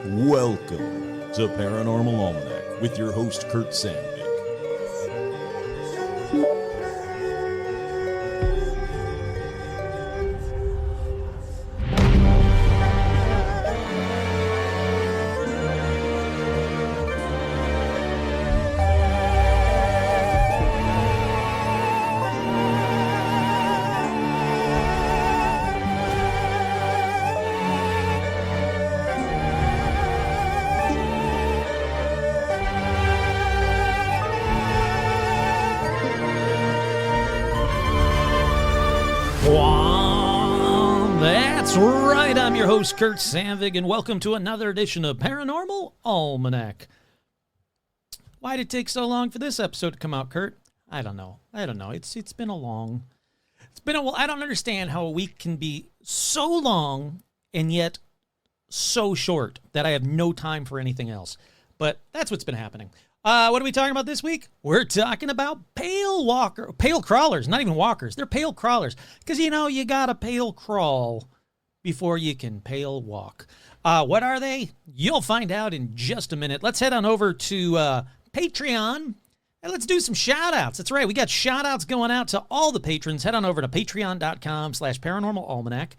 Welcome to Paranormal Almanac with your host, Kurt Sandvik. That's right, I'm your host, Kurt Sandvik, and welcome to another edition of Paranormal Almanac. Why did it take so long for this episode to come out, Kurt? I don't know. It's been a while. I don't understand how a week can be so long and yet so short that I have no time for anything else. But that's what's been happening. What are we talking about this week? We're talking about pale crawlers, not even walkers. They're pale crawlers. Because, you got to pale crawl before you can pale walk. What are they? You'll find out in just a minute. Let's head on over to Patreon and let's do some shout-outs. That's right. We got shout-outs going out to all the patrons. Head on over to patreon.com/paranormalalmanac.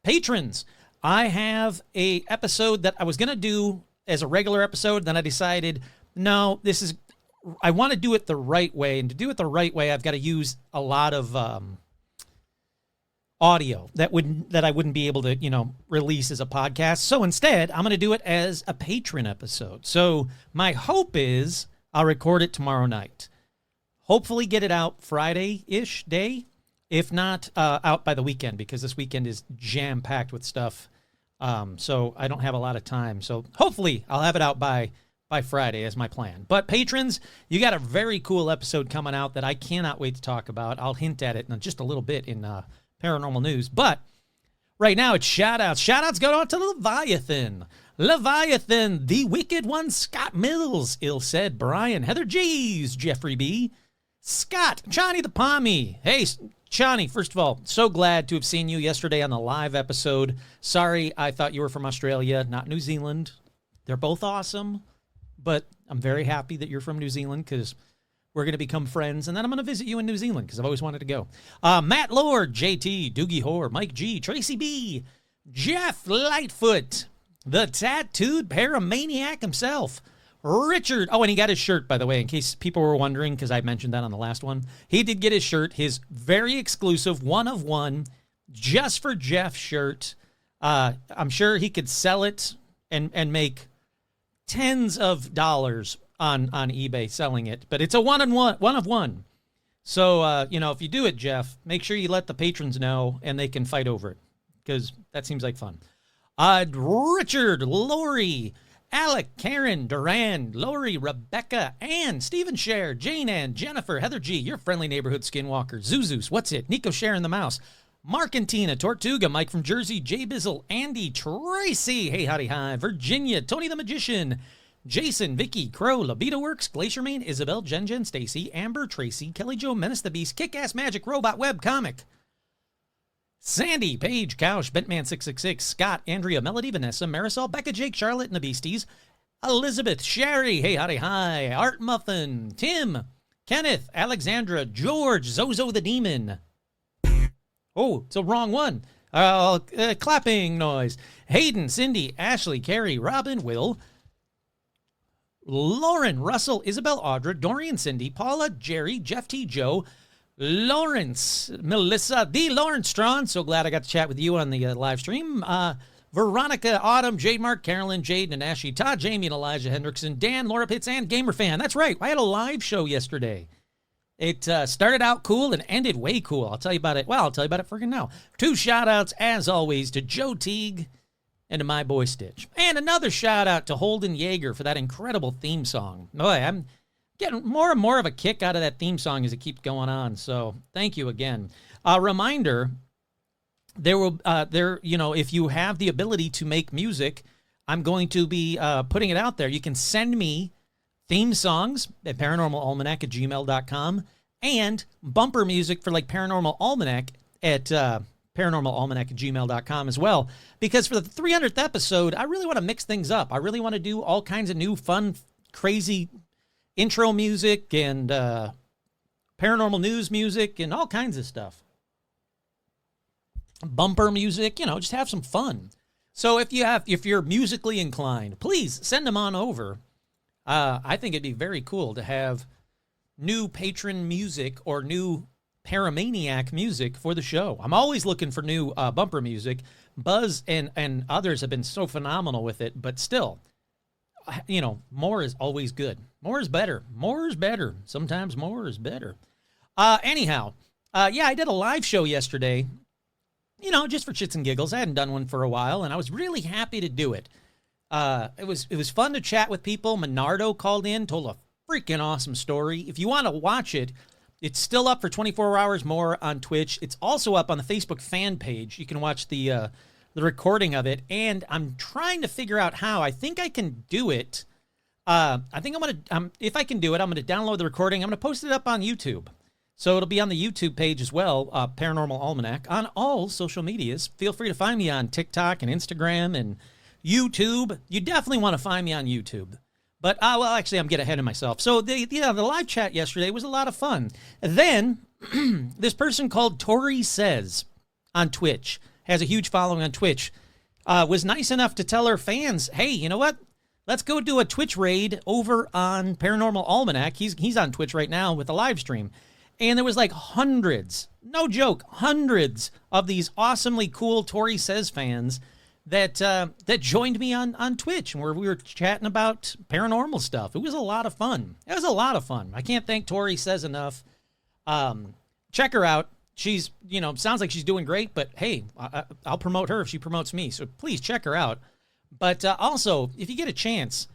Patrons, I have a episode that I was going to do as a regular episode. Then I decided, no, I want to do it the right way. And to do it the right way, I've got to use a lot of audio that I wouldn't be able to, release as a podcast. So instead, I'm going to do it as a patron episode. So my hope is I'll record it tomorrow night. Hopefully get it out Friday-ish day. If not, out by the weekend, because this weekend is jam-packed with stuff. So I don't have a lot of time. So hopefully I'll have it out by Friday as my plan. But patrons, you got a very cool episode coming out that I cannot wait to talk about. I'll hint at it in just a little bit in paranormal news. But right now it's shout-outs. Shout-outs go out to Leviathan. Leviathan, the Wicked One, Scott Mills, Ill Said, Brian, Heather G's, Jeffrey B., Scott, Johnny the Pommy. Hey, Johnny, first of all, so glad to have seen you yesterday on the live episode. Sorry, I thought you were from Australia, not New Zealand. They're both awesome. But I'm very happy that you're from New Zealand because we're going to become friends. And then I'm going to visit you in New Zealand because I've always wanted to go. Matt Lord, JT, Doogie Hoare, Mike G, Tracy B, Jeff Lightfoot, the tattooed paramaniac himself, Richard. Oh, and he got his shirt, by the way, in case people were wondering, because I mentioned that on the last one. He did get his shirt, his very exclusive one of one, just for Jeff shirt. I'm sure he could sell it and make tens of dollars on eBay selling it, but it's a one of one. So, if you do it, Jeff, make sure you let the patrons know and they can fight over it because that seems like fun. Richard, Lori, Alec, Karen, Duran, Lori, Rebecca, Ann, Stephen Scher, Jane Ann, Jennifer, Heather G, your friendly neighborhood skinwalker, Zuzus, what's it? Nico Sharon the Mouse, Mark and Tina, Tortuga, Mike from Jersey, Jay Bizzle, Andy, Tracy, hey howdy hi, Virginia, Tony the Magician, Jason, Vicky, Crow, Libido Works, Glacier Main, Isabel, Jen, Stacy, Amber, Tracy, Kelly Jo, Menace the Beast, Kick-Ass Magic, Robot Web Comic, Sandy, Paige, Couch, Bentman666, Scott, Andrea, Melody, Vanessa, Marisol, Becca, Jake, Charlotte, and the Beasties, Elizabeth, Sherry, hey howdy hi, Art Muffin, Tim, Kenneth, Alexandra, George, Zozo the Demon. Oh, it's a wrong one. Clapping noise. Hayden, Cindy, Ashley, Carrie, Robin, Will, Lauren, Russell, Isabel, Audra, Dorian, Cindy, Paula, Jerry, Jeff T. Joe, Lawrence, Melissa, the Lawrence Strawn. So glad I got to chat with you on the live stream. Veronica, Autumn, Jade Mark, Carolyn, Jade, Nanashi, Todd, Jamie, and Elijah Hendrickson, Dan, Laura Pitts, and Gamer Fan. That's right. I had a live show yesterday. It started out cool and ended way cool. I'll tell you about it. Well, I'll tell you about it freaking now. 2 shout-outs, as always, to Joe Teague and to my boy Stitch. And another shout-out to Holden Yeager for that incredible theme song. Boy, I'm getting more and more of a kick out of that theme song as it keeps going on. So thank you again. A reminder, if you have the ability to make music, I'm going to be putting it out there. You can send me theme songs at paranormalalmanac@gmail.com and bumper music for like Paranormal Almanac at paranormalalmanac@gmail.com as well, because for the 300th episode, I really want to mix things up. I really want to do all kinds of new, fun, crazy intro music and paranormal news music and all kinds of stuff. Bumper music, just have some fun. So if you're musically inclined, please send them on over. I think it'd be very cool to have new patron music or new Paramaniac music for the show. I'm always looking for new bumper music. Buzz and others have been so phenomenal with it, but still, more is always good. More is better. More is better. Sometimes more is better. Anyhow, I did a live show yesterday, just for shits and giggles. I hadn't done one for a while, and I was really happy to do it. It was fun to chat with people. Menardo called in, told a freaking awesome story. If you want to watch it, it's still up for 24 hours more on Twitch. It's also up on the Facebook fan page. You can watch the recording of it, and I'm trying to figure out how. I think I can do it. I think if I can do it, I'm going to download the recording. I'm going to post it up on YouTube. So it'll be on the YouTube page as well, Paranormal Almanac, on all social medias. Feel free to find me on TikTok and Instagram and YouTube. You definitely want to find me on YouTube. But, actually, I'm getting ahead of myself. So the live chat yesterday was a lot of fun. Then, this person called Tori Says on Twitch, has a huge following on Twitch, was nice enough to tell her fans, hey, you know what? Let's go do a Twitch raid over on Paranormal Almanac. He's on Twitch right now with a live stream. And there was like hundreds, no joke, hundreds of these awesomely cool Tori Says fans that joined me on Twitch, where we were chatting about paranormal stuff. It was a lot of fun. I can't thank Tori Says enough. Check her out. She's, sounds like she's doing great, but hey, I'll promote her if she promotes me. So please check her out. But also, if you get a chance,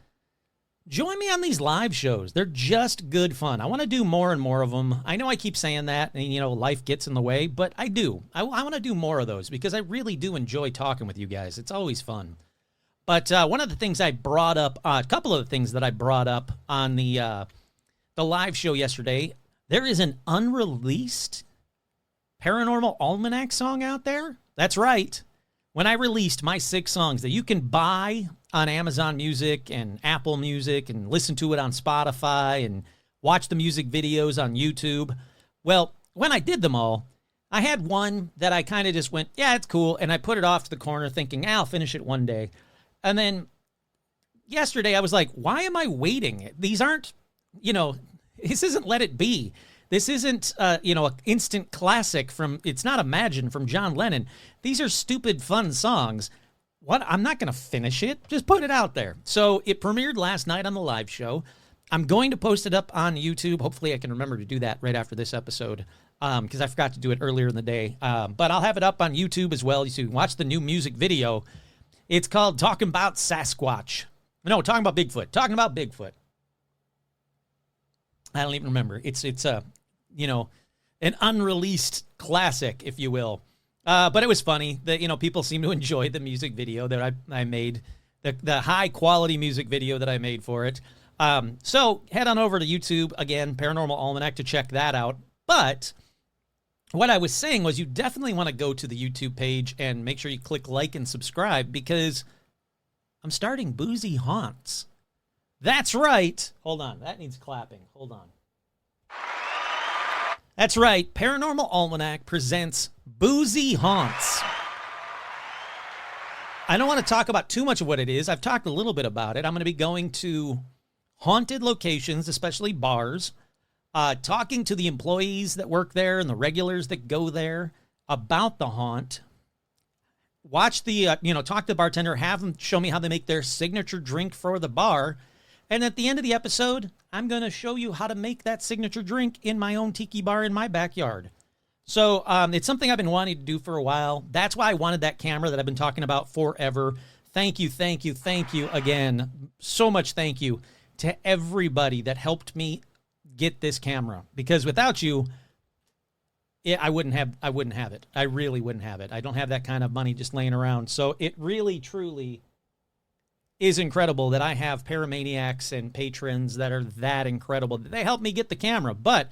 join me on these live shows. They're just good fun. I want to do more and more of them. I know I keep saying that, and, life gets in the way, but I do. I want to do more of those because I really do enjoy talking with you guys. It's always fun. But one of the things I brought up, a couple of the things that I brought up on the live show yesterday, there is an unreleased Paranormal Almanac song out there. That's right. When I released my 6 songs that you can buy on Amazon Music and Apple Music and listen to it on Spotify and watch the music videos on YouTube. Well, when I did them all, I had one that I kind of just went, yeah, it's cool. And I put it off to the corner thinking, I'll finish it one day. And then yesterday I was like, why am I waiting? These aren't, this isn't Let It Be. This isn't, an instant classic it's not Imagine from John Lennon. These are stupid, fun songs. What? I'm not going to finish it. Just put it out there. So it premiered last night on the live show. I'm going to post it up on YouTube. Hopefully I can remember to do that right after this episode because I forgot to do it earlier in the day. But I'll have it up on YouTube as well. So you can watch the new music video. It's called Talking About Sasquatch. No, Talking About Bigfoot. Talking About Bigfoot. I don't even remember. It's an unreleased classic, if you will. But it was funny that, people seem to enjoy the music video that I made, the high quality music video that I made for it. So head on over to YouTube, again, Paranormal Almanac, to check that out. But what I was saying was you definitely want to go to the YouTube page and make sure you click like and subscribe because I'm starting Boozy Haunts. That's right. Hold on. That needs clapping. Hold on. That's right. Paranormal Almanac presents Boozy Haunts. I don't want to talk about too much of what it is. I've talked a little bit about it. I'm going to be going to haunted locations, especially bars, talking to the employees that work there and the regulars that go there about the haunt. Watch talk to the bartender, have them show me how they make their signature drink for the bar. And at the end of the episode, I'm going to show you how to make that signature drink in my own tiki bar in my backyard. So it's something I've been wanting to do for a while. That's why I wanted that camera that I've been talking about forever. Thank you again. So much thank you to everybody that helped me get this camera. Because without you, I wouldn't have it. I really wouldn't have it. I don't have that kind of money just laying around. So it really, truly is incredible that I have paramaniacs and patrons that are that incredible. They helped me get the camera. But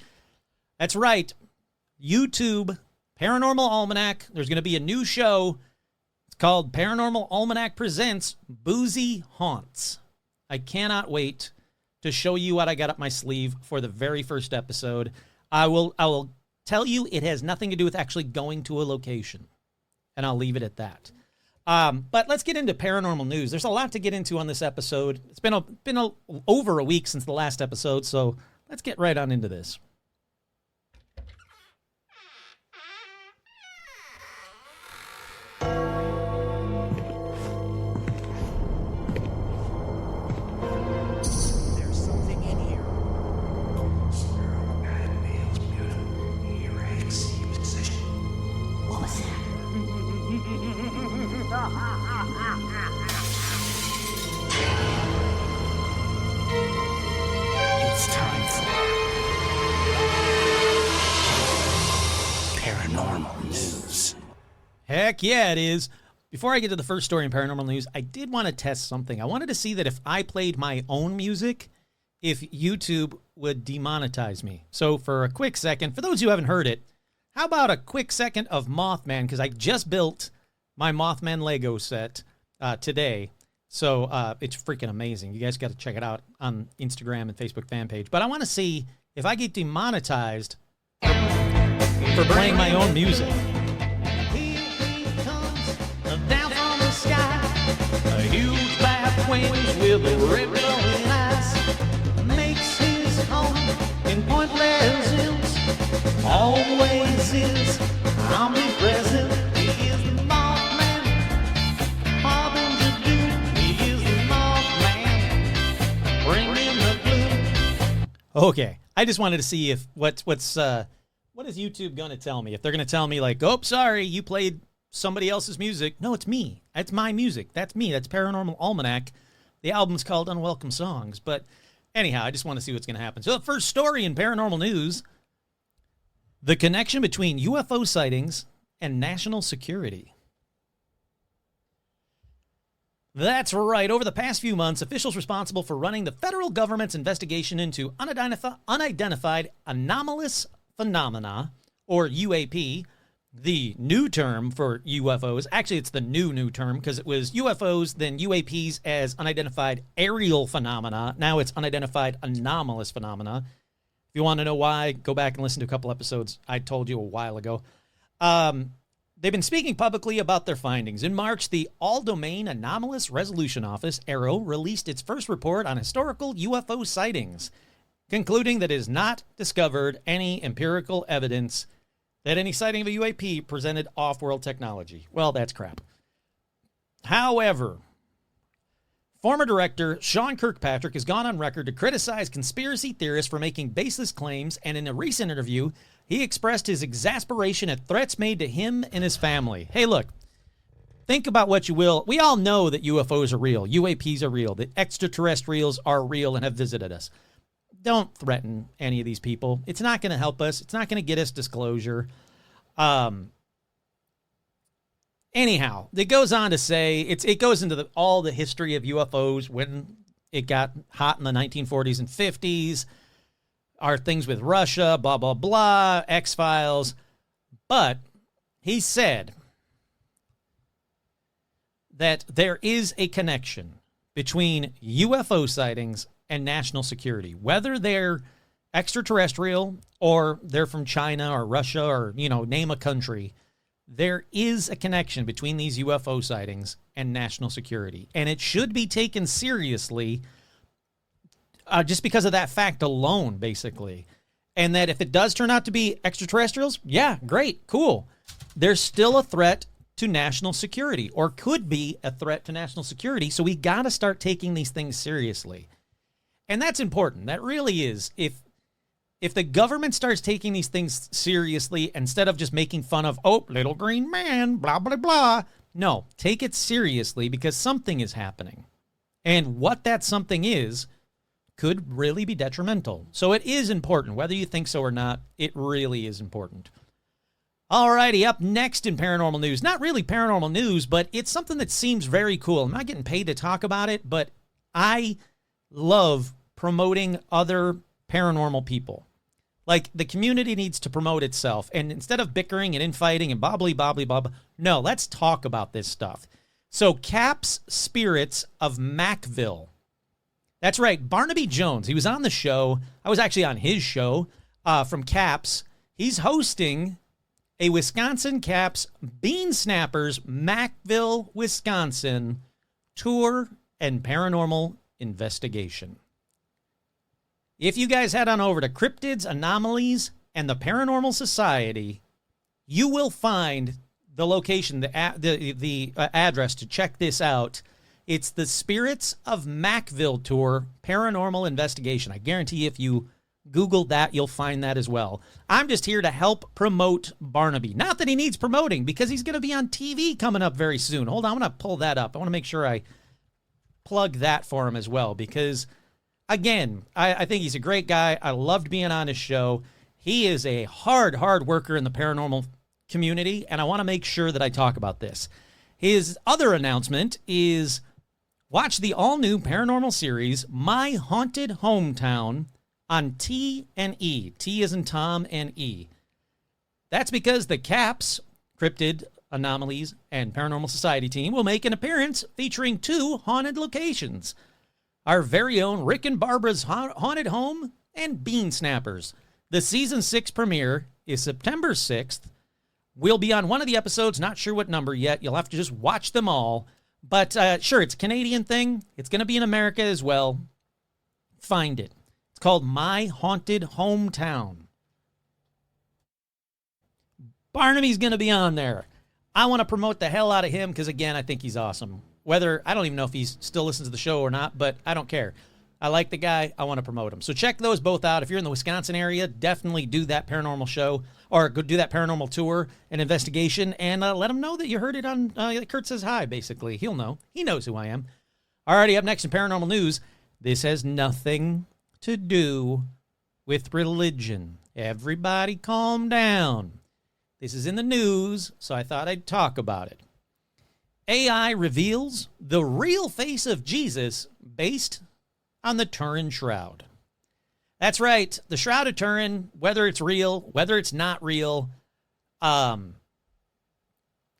that's right. YouTube, Paranormal Almanac. There's going to be a new show. It's called Paranormal Almanac Presents Boozy Haunts. I cannot wait to show you what I got up my sleeve for the very first episode. I will tell you it has nothing to do with actually going to a location, and I'll leave it at that. But let's get into paranormal news. There's a lot to get into on this episode. It's been over a week since the last episode, so let's get right on into this. It's time for paranormal news. Heck yeah, it is. Before I get to the first story in paranormal news, I did want to test something. I wanted to see that if I played my own music, if YouTube would demonetize me. So for a quick second, for those who haven't heard it, how about a quick second of Mothman? Because I just built my Mothman Lego set today. So it's freaking amazing. You guys got to check it out on Instagram and Facebook fan page. But I want to see if I get demonetized for playing my own music. Here he comes down from the sky, a huge bat wings with red glowing eyes, makes his home in Point Pleasant, always is omnipresent. He is the Mothman, harbinger doom. He is the Mothman, bringing the gloom. Okay, I just wanted to see if what is YouTube going to tell me? If they're going to tell me like, oh, sorry, you played somebody else's music. No, it's me. It's my music. That's me. That's Paranormal Almanac. The album's called Unwelcome Songs. But anyhow, I just want to see what's going to happen. So the first story in paranormal news, the connection between UFO sightings and national security. That's right. Over the past few months, officials responsible for running the federal government's investigation into unidentified anomalous phenomena, or UAP, the new term for UFOs. Actually, it's the new term because it was UFOs, then UAPs as unidentified aerial phenomena. Now it's unidentified anomalous phenomena. If you want to know why, go back and listen to a couple episodes I told you a while ago. They've been speaking publicly about their findings. In March, the All-Domain Anomalous Resolution Office, AARO, released its first report on historical UFO sightings, concluding that it has not discovered any empirical evidence that any sighting of a UAP presented off-world technology. Well, that's crap. However, former director Sean Kirkpatrick has gone on record to criticize conspiracy theorists for making baseless claims, and in a recent interview, he expressed his exasperation at threats made to him and his family. Hey, look, think about what you will. We all know that UFOs are real, UAPs are real, that extraterrestrials are real and have visited us. Don't threaten any of these people. It's not going to help us. It's not going to get us disclosure. Anyhow, it goes on to say, it goes into all the history of UFOs when it got hot in the 1940s and 50s, our things with Russia, blah, blah, blah, X-Files. But he said that there is a connection between UFO sightings and national security, whether they're extraterrestrial or they're from China or Russia or, name a country. There is a connection between these UFO sightings and national security, and it should be taken seriously just because of that fact alone, basically. And that if it does turn out to be extraterrestrials, yeah, great, cool. There's still a threat to national security, or could be a threat to national security, so we got to start taking these things seriously. And that's important. That really is. If the government starts taking these things seriously, instead of just making fun of, oh, little green man, blah, blah, blah. No, take it seriously because something is happening. And what that something is could really be detrimental. So it is important. Whether you think so or not, it really is important. Alrighty, up next in paranormal news. Not really paranormal news, but it's something that seems very cool. I'm not getting paid to talk about it, but I love promoting other paranormal people. Like, the community needs to promote itself. And instead of bickering and infighting and bobbly, bobbly, bob, no, let's talk about this stuff. So, Cap's Spirits of Macville. That's right, Barnaby Jones. He was on the show. I was actually on his show from Caps. He's hosting a Wisconsin Caps Bean Snappers Macville, Wisconsin tour and paranormal investigation. If you guys head on over to Cryptids, Anomalies, and the Paranormal Society, you will find the location, the address to check this out. It's the Spirits of Macville Tour Paranormal Investigation. I guarantee if you Google that, you'll find that as well. I'm just here to help promote Barnaby. Not that he needs promoting, because he's going to be on TV coming up very soon. Hold on, I'm going to pull that up. I want to make sure I plug that for him as well, because, again, I think he's a great guy. I loved being on his show. He is a hard worker in the paranormal community, and I want to make sure that I talk about this. His other announcement is watch the all-new paranormal series, My Haunted Hometown, on T&E. T as in Tom and E. That's because the Caps, Cryptid, Anomalies, and Paranormal Society team will make an appearance featuring 2 haunted locations. Our very own Rick and Barbara's Haunted Home and Bean Snappers. The Season 6 premiere is September 6th. We'll be on one of the episodes, not sure what number yet. You'll have to just watch them all. But sure, it's a Canadian thing. It's going to be in America as well. Find it. It's called My Haunted Hometown. Barnaby's going to be on there. I want to promote the hell out of him because, again, I think he's awesome. I don't even know if he still listens to the show or not, but I don't care. I like the guy. I want to promote him. So check those both out. If you're in the Wisconsin area, definitely do that paranormal show or go do that paranormal tour and investigation and let him know that you heard it on Kurt Says Hi, basically. He'll know. He knows who I am. Alrighty, up next in paranormal news. This has nothing to do with religion. Everybody calm down. This is in the news, so I thought I'd talk about it. AI reveals the real face of Jesus based on the Turin Shroud. That's right, the Shroud of Turin, whether it's real, whether it's not real, I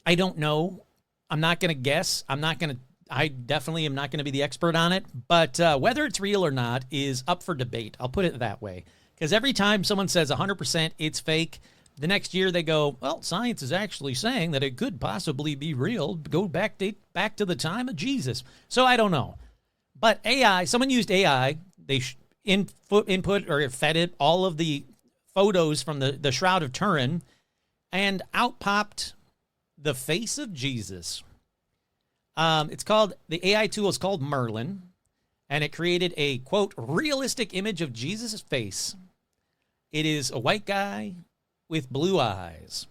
don't know. I'm not going to guess. I definitely am not going to be the expert on it, but whether it's real or not is up for debate. I'll put it that way. Because every time someone says 100% it's fake, the next year they go, well, science is actually saying that it could possibly be real. Go back to the time of Jesus. So I don't know. But AI, someone used AI. They input or fed it all of the photos from the Shroud of Turin, and out popped the face of Jesus. The AI tool is called Merlin, and it created a, quote, realistic image of Jesus' face. It is a white guy with blue eyes.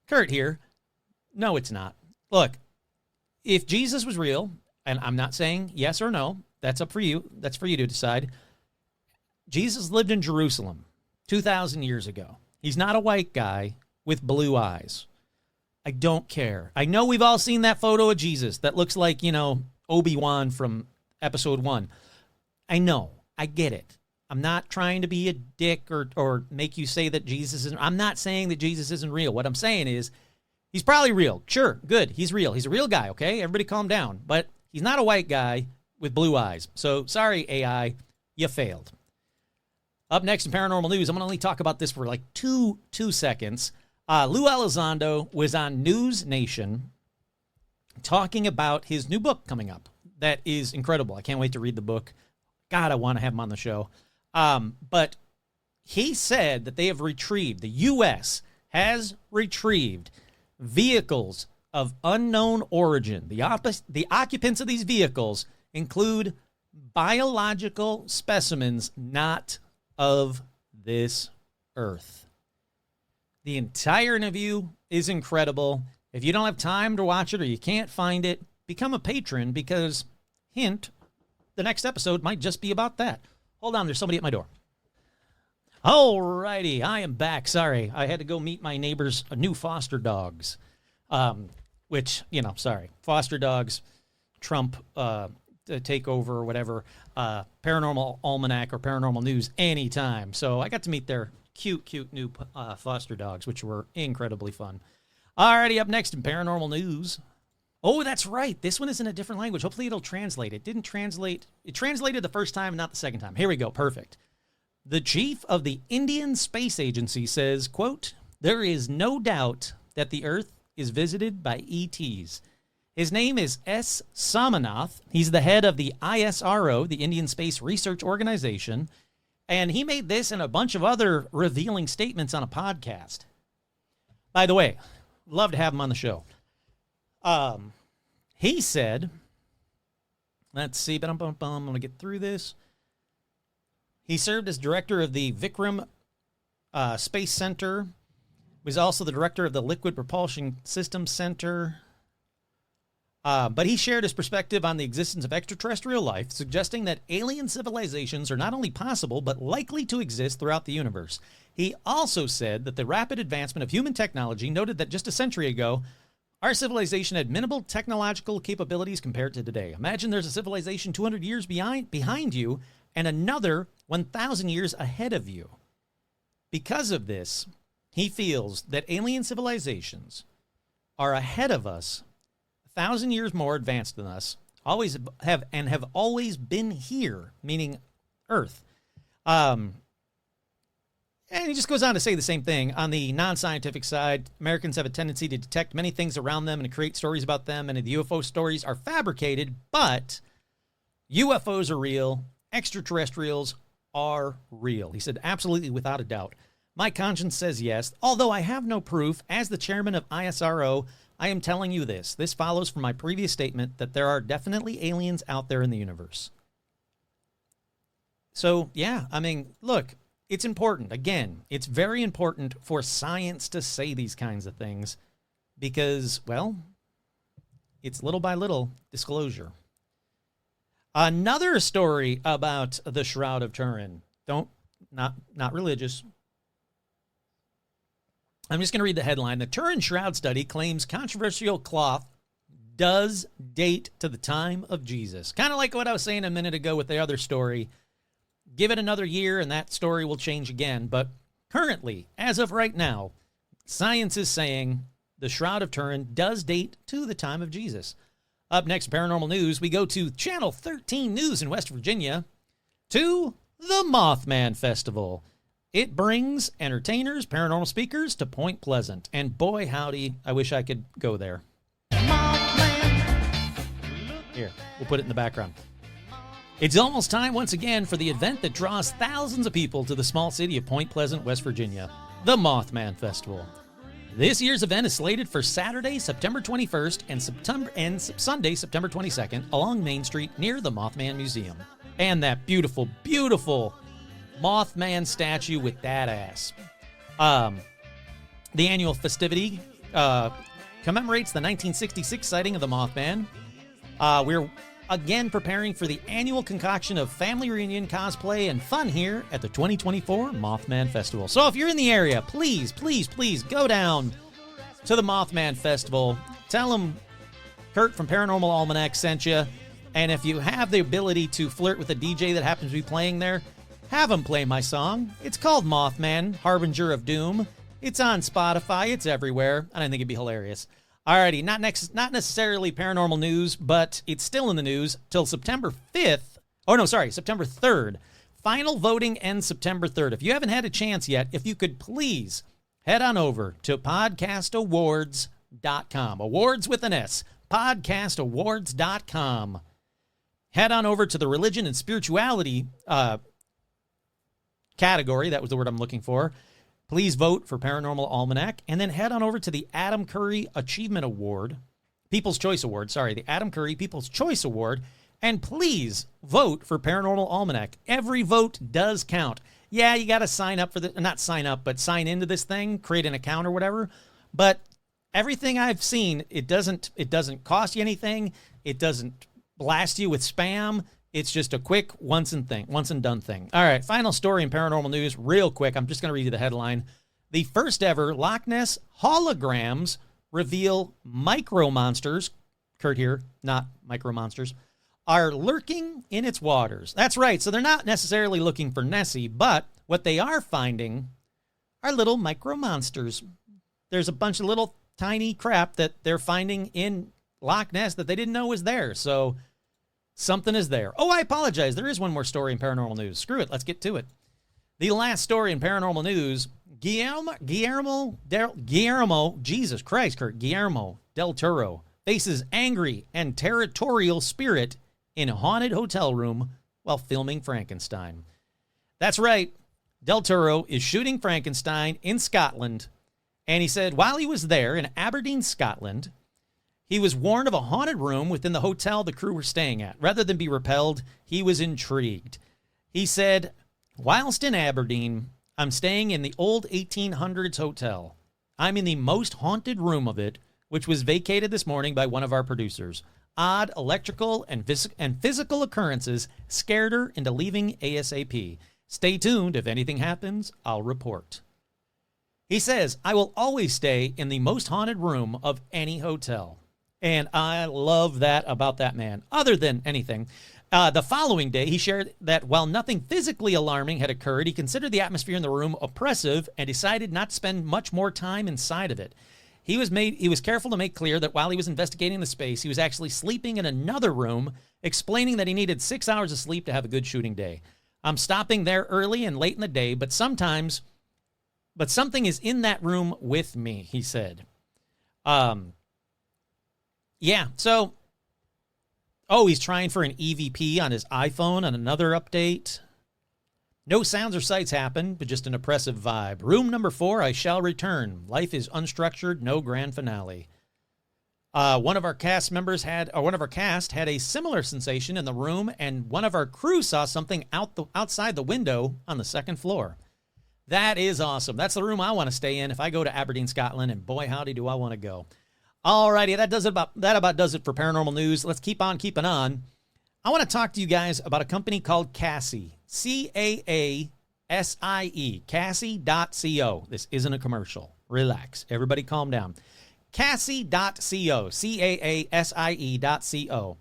Kurt here. No, it's not. Look, if Jesus was real, and I'm not saying yes or no, that's up for you. That's for you to decide. Jesus lived in Jerusalem 2,000 years ago. He's not a white guy with blue eyes. I don't care. I know we've all seen that photo of Jesus that looks like, Obi-Wan from episode 1. I know. I get it. I'm not trying to be a dick or make you say that Jesus isn't. I'm not saying that Jesus isn't real. What I'm saying is he's probably real. Sure, good. He's real. He's a real guy, okay? Everybody calm down. But he's not a white guy with blue eyes. So sorry, AI, you failed. Up next in paranormal news, I'm going to only talk about this for like two seconds. Lou Elizondo was on News Nation talking about his new book coming up. That is incredible. I can't wait to read the book. God, I want to have him on the show. But he said that they have retrieved, the U.S. has retrieved vehicles of unknown origin. The occupants of these vehicles include biological specimens not of this earth. The entire interview is incredible. If you don't have time to watch it or you can't find it, become a patron because, hint, the next episode might just be about that. Hold on, there's somebody at my door. All righty, I am back. Sorry, I had to go meet my neighbor's new foster dogs. Foster dogs, Trump takeover or whatever, Paranormal Almanac or Paranormal News anytime. So I got to meet their cute new foster dogs, which were incredibly fun. Alrighty, up next in paranormal news. Oh, that's right. This one is in a different language. Hopefully it'll translate. It didn't translate. It translated the first time, not the second time. Here we go. Perfect. The chief of the Indian Space Agency says, quote, "There is no doubt that the Earth is visited by ETs." His name is S. Somanath. He's the head of the ISRO, the Indian Space Research Organization, and he made this and a bunch of other revealing statements on a podcast. By the way, love to have him on the show. He said, let's see, I'm going to get through this. He served as director of the Vikram Space Center, was also the director of the Liquid Propulsion Systems Center. But he shared his perspective on the existence of extraterrestrial life, suggesting that alien civilizations are not only possible, but likely to exist throughout the universe. He also said that the rapid advancement of human technology noted that just a century ago, our civilization had minimal technological capabilities compared to today. Imagine there's a civilization 200 years behind you and another 1,000 years ahead of you. Because of this, he feels that alien civilizations are ahead of us, 1,000 years more advanced than us, have always been here, meaning Earth. And he just goes on to say the same thing. On the non-scientific side, Americans have a tendency to detect many things around them and to create stories about them, and the UFO stories are fabricated, but UFOs are real, extraterrestrials are real. He said, absolutely, without a doubt. My conscience says yes, although I have no proof. As the chairman of ISRO, I am telling you this. This follows from my previous statement that there are definitely aliens out there in the universe. So, yeah, I mean, look, it's important. Again, it's very important for science to say these kinds of things because, well, it's little by little disclosure. Another story about the Shroud of Turin. Not religious. I'm just going to read the headline. The Turin Shroud Study claims controversial cloth does date to the time of Jesus. Kind of like what I was saying a minute ago with the other story. Give it another year and that story will change again. But currently, as of right now, science is saying the Shroud of Turin does date to the time of Jesus. Up next, paranormal news, we go to Channel 13 News in West Virginia to the Mothman Festival. It brings entertainers, paranormal speakers to Point Pleasant. And boy, howdy, I wish I could go there. Mothman. Here, we'll put it in the background. It's almost time once again for the event that draws thousands of people to the small city of Point Pleasant, West Virginia, the Mothman Festival. This year's event is slated for Saturday, September 21st and Sunday, September 22nd along Main Street near the Mothman Museum. And that beautiful, beautiful Mothman statue with that ass. The annual festivity commemorates the 1966 sighting of the Mothman. We're again preparing for the annual concoction of family reunion, cosplay, and fun here at the 2024 Mothman Festival. So if you're in the area, please, please, please go down to the Mothman Festival. Tell them Kurt from Paranormal Almanac sent you. And if you have the ability to flirt with a DJ that happens to be playing there, have him play my song. It's called Mothman, Harbinger of Doom. It's on Spotify. It's everywhere. And I think it'd be hilarious. Alrighty, not necessarily paranormal news, but it's still in the news till September 5th. Oh, no, sorry, September 3rd. Final voting ends September 3rd. If you haven't had a chance yet, if you could please head on over to podcastawards.com. Awards with an S. Podcastawards.com. Head on over to the religion and spirituality category. That was the word I'm looking for. Please vote for Paranormal Almanac, and then head on over to the Adam Curry Achievement Award, People's Choice Award, the Adam Curry People's Choice Award, and please vote for Paranormal Almanac. Every vote does count. Yeah, you got to sign up for not sign up, but sign into this thing, create an account or whatever. But everything I've seen, it doesn't cost you anything. It doesn't blast you with spam. It's just a quick once and done thing. All right, final story in paranormal news, real quick. I'm just going to read you the headline. The first ever Loch Ness holograms reveal micro monsters, Kurt here, not micro monsters, are lurking in its waters. That's right. So they're not necessarily looking for Nessie, but what they are finding are little micro monsters. There's a bunch of little tiny crap that they're finding in Loch Ness that they didn't know was there. So something is there. Oh, I apologize. There is one more story in paranormal news. Screw it. Let's get to it. The last story in paranormal news, Guillermo del Toro faces angry and territorial spirit in a haunted hotel room while filming Frankenstein. That's right. Del Toro is shooting Frankenstein in Scotland, and he said while he was there in Aberdeen, Scotland, he was warned of a haunted room within the hotel the crew were staying at. Rather than be repelled, he was intrigued. He said, whilst in Aberdeen, I'm staying in the old 1800s hotel. I'm in the most haunted room of it, which was vacated this morning by one of our producers. Odd electrical and physical occurrences scared her into leaving ASAP. Stay tuned. If anything happens, I'll report. He says, I will always stay in the most haunted room of any hotel. And I love that about that man. Other than anything, the following day, he shared that while nothing physically alarming had occurred, he considered the atmosphere in the room oppressive and decided not to spend much more time inside of it. He was careful to make clear that while he was investigating the space, he was actually sleeping in another room, explaining that he needed 6 hours of sleep to have a good shooting day. I'm stopping there early and late in the day, but something is in that room with me, he said. Yeah, so, he's trying for an EVP on his iPhone on another update. No sounds or sights happen, but just an oppressive vibe. Room number 4, I shall return. Life is unstructured, no grand finale. One of our cast had a similar sensation in the room, and one of our crew saw something outside the window on the second floor. That is awesome. That's the room I want to stay in if I go to Aberdeen, Scotland, and boy, howdy, do I want to go. Alrighty, that about does it for paranormal news. Let's keep on keeping on. I want to talk to you guys about a company called Cassie. Cassie, Cassie.co. This isn't a commercial. Relax. Everybody calm down. Cassie.co. Cassie.co.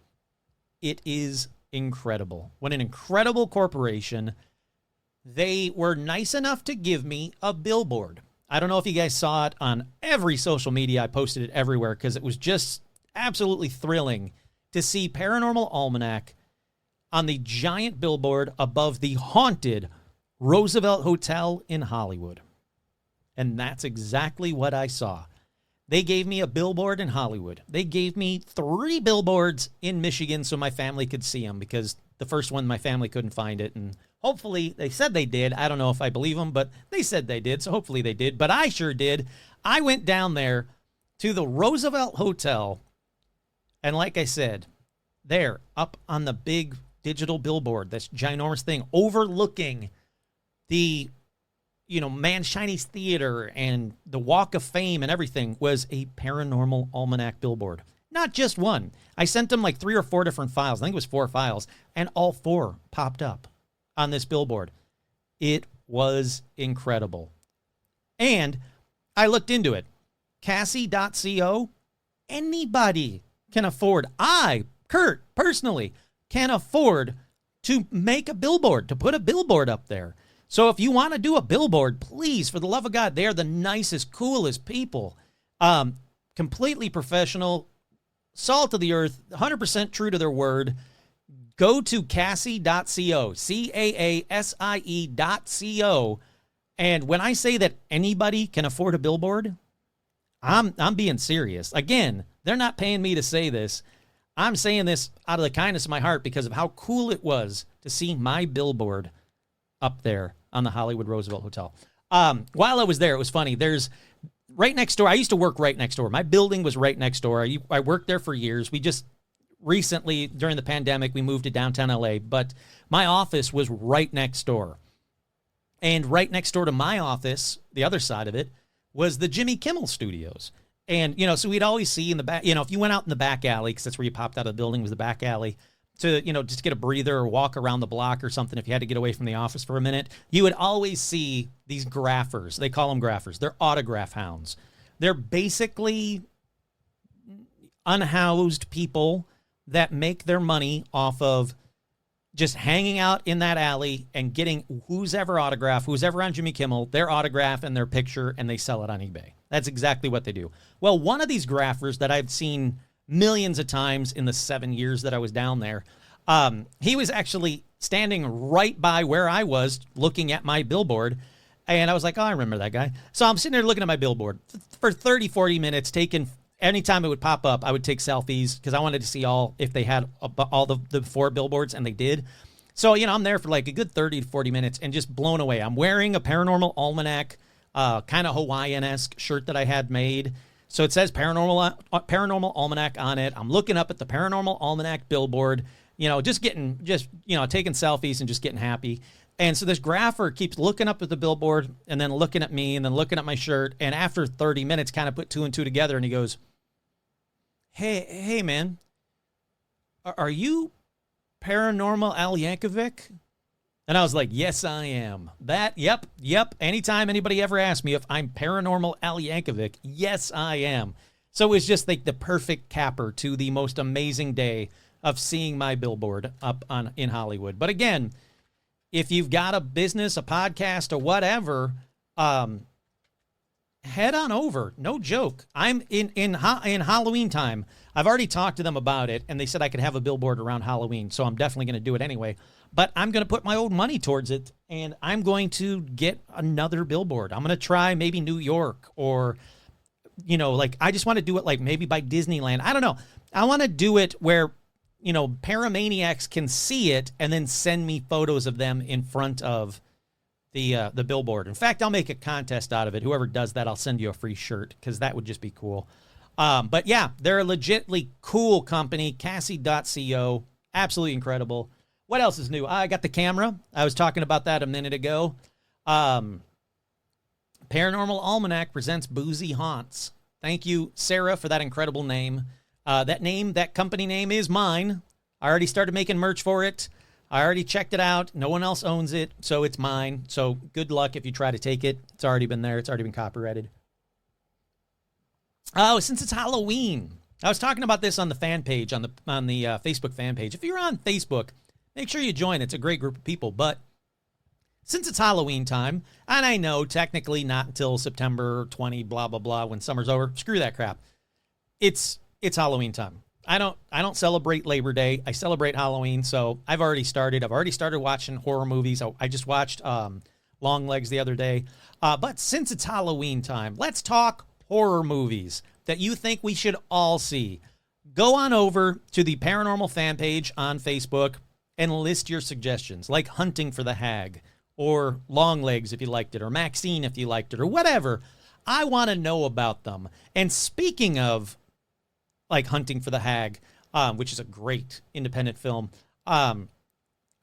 It is incredible. What an incredible corporation. They were nice enough to give me a billboard. I don't know if you guys saw it on every social media. I posted it everywhere because it was just absolutely thrilling to see Paranormal Almanac on the giant billboard above the haunted Roosevelt Hotel in Hollywood. And that's exactly what I saw. They gave me a billboard in Hollywood. They gave me 3 billboards in Michigan so my family could see them, because the first one, my family couldn't find it. And hopefully, they said they did. I don't know if I believe them, but they said they did, so hopefully they did. But I sure did. I went down there to the Roosevelt Hotel, and like I said, there, up on the big digital billboard, this ginormous thing, overlooking the, Man's Chinese Theater and the Walk of Fame and everything, was a Paranormal Almanac billboard. Not just one. I sent them like 3 or 4 different files. I think it was 4 files, and all 4 popped up on this billboard. It was incredible. And I looked into it. Cassie.co. Anybody can afford. I, Kurt, personally, can afford to make a billboard, to put a billboard up there. So if you want to do a billboard, please, for the love of God, they're the nicest, coolest people. Completely professional, salt of the earth, 100% true to their word. Go to Cassie.co, Cassie.co. And when I say that anybody can afford a billboard, I'm being serious. Again, they're not paying me to say this. I'm saying this out of the kindness of my heart because of how cool it was to see my billboard up there on the Hollywood Roosevelt Hotel. While I was there, it was funny. There's right next door. I used to work right next door. My building was right next door. I worked there for years. We just recently, during the pandemic, we moved to downtown LA, but my office was right next door. And right next door to my office, the other side of it, was the Jimmy Kimmel Studios. And, so we'd always see in the back, if you went out in the back alley, because that's where you popped out of the building, was the back alley, to, just get a breather or walk around the block or something, if you had to get away from the office for a minute, you would always see these graphers. They call them graphers. They're autograph hounds. They're basically unhoused people that make their money off of just hanging out in that alley and getting who's ever autograph, who's ever on Jimmy Kimmel, their autograph and their picture, and they sell it on eBay. That's exactly what they do. Well, one of these graphers that I've seen millions of times in the 7 years that I was down there, he was actually standing right by where I was looking at my billboard. And I was like, oh, I remember that guy. So I'm sitting there looking at my billboard for 30, 40 minutes, anytime it would pop up, I would take selfies because I wanted to see if they had all the 4 billboards, and they did. So, I'm there for like a good 30 to 40 minutes and just blown away. I'm wearing a Paranormal Almanac, kind of Hawaiian-esque shirt that I had made. So it says Paranormal Almanac on it. I'm looking up at the Paranormal Almanac billboard, taking selfies and just getting happy. And so this grapher keeps looking up at the billboard and then looking at me and then looking at my shirt. And after 30 minutes, kind of put 2 and 2 together, and he goes, Hey, man, are you Paranormal Al Yankovic? And I was like, yes, I am. Yep. Anytime anybody ever asks me if I'm Paranormal Al Yankovic, yes, I am. So it was just like the perfect capper to the most amazing day of seeing my billboard up in Hollywood. But again, if you've got a business, a podcast, or whatever, head on over. No joke. I'm in Halloween time. I've already talked to them about it, and they said I could have a billboard around Halloween, so I'm definitely going to do it anyway. But I'm going to put my own money towards it, and I'm going to get another billboard. I'm going to try maybe New York, or, I just want to do it like maybe by Disneyland. I don't know. I want to do it where, paramaniacs can see it and then send me photos of them in front of the billboard. In fact, I'll make a contest out of it. Whoever does that, I'll send you a free shirt, because that would just be cool. But yeah, they're a legitly cool company. Cassie.co. Absolutely incredible. What else is new? I got the camera. I was talking about that a minute ago. Paranormal Almanac presents Boozy Haunts. Thank you, Sarah, for that incredible name. That company name is mine. I already started making merch for it. I already checked it out. No one else owns it, so it's mine. So good luck if you try to take it. It's already been there. It's already been copyrighted. Oh, since it's Halloween, I was talking about this on the fan page, on the Facebook fan page. If you're on Facebook, make sure you join. It's a great group of people. But since it's Halloween time, and I know technically not until September 20, blah, blah, blah, when summer's over. Screw that crap. It's Halloween time. I don't celebrate Labor Day. I celebrate Halloween. So I've already started. I've already started watching horror movies. I just watched Long Legs the other day. But since it's Halloween time, let's talk horror movies that you think we should all see. Go on over to the Paranormal fan page on Facebook and list your suggestions, like Hunting for the Hag, or Long Legs if you liked it, or Maxine if you liked it, or whatever. I want to know about them. And speaking of like Hunting for the Hag, which is a great independent film, I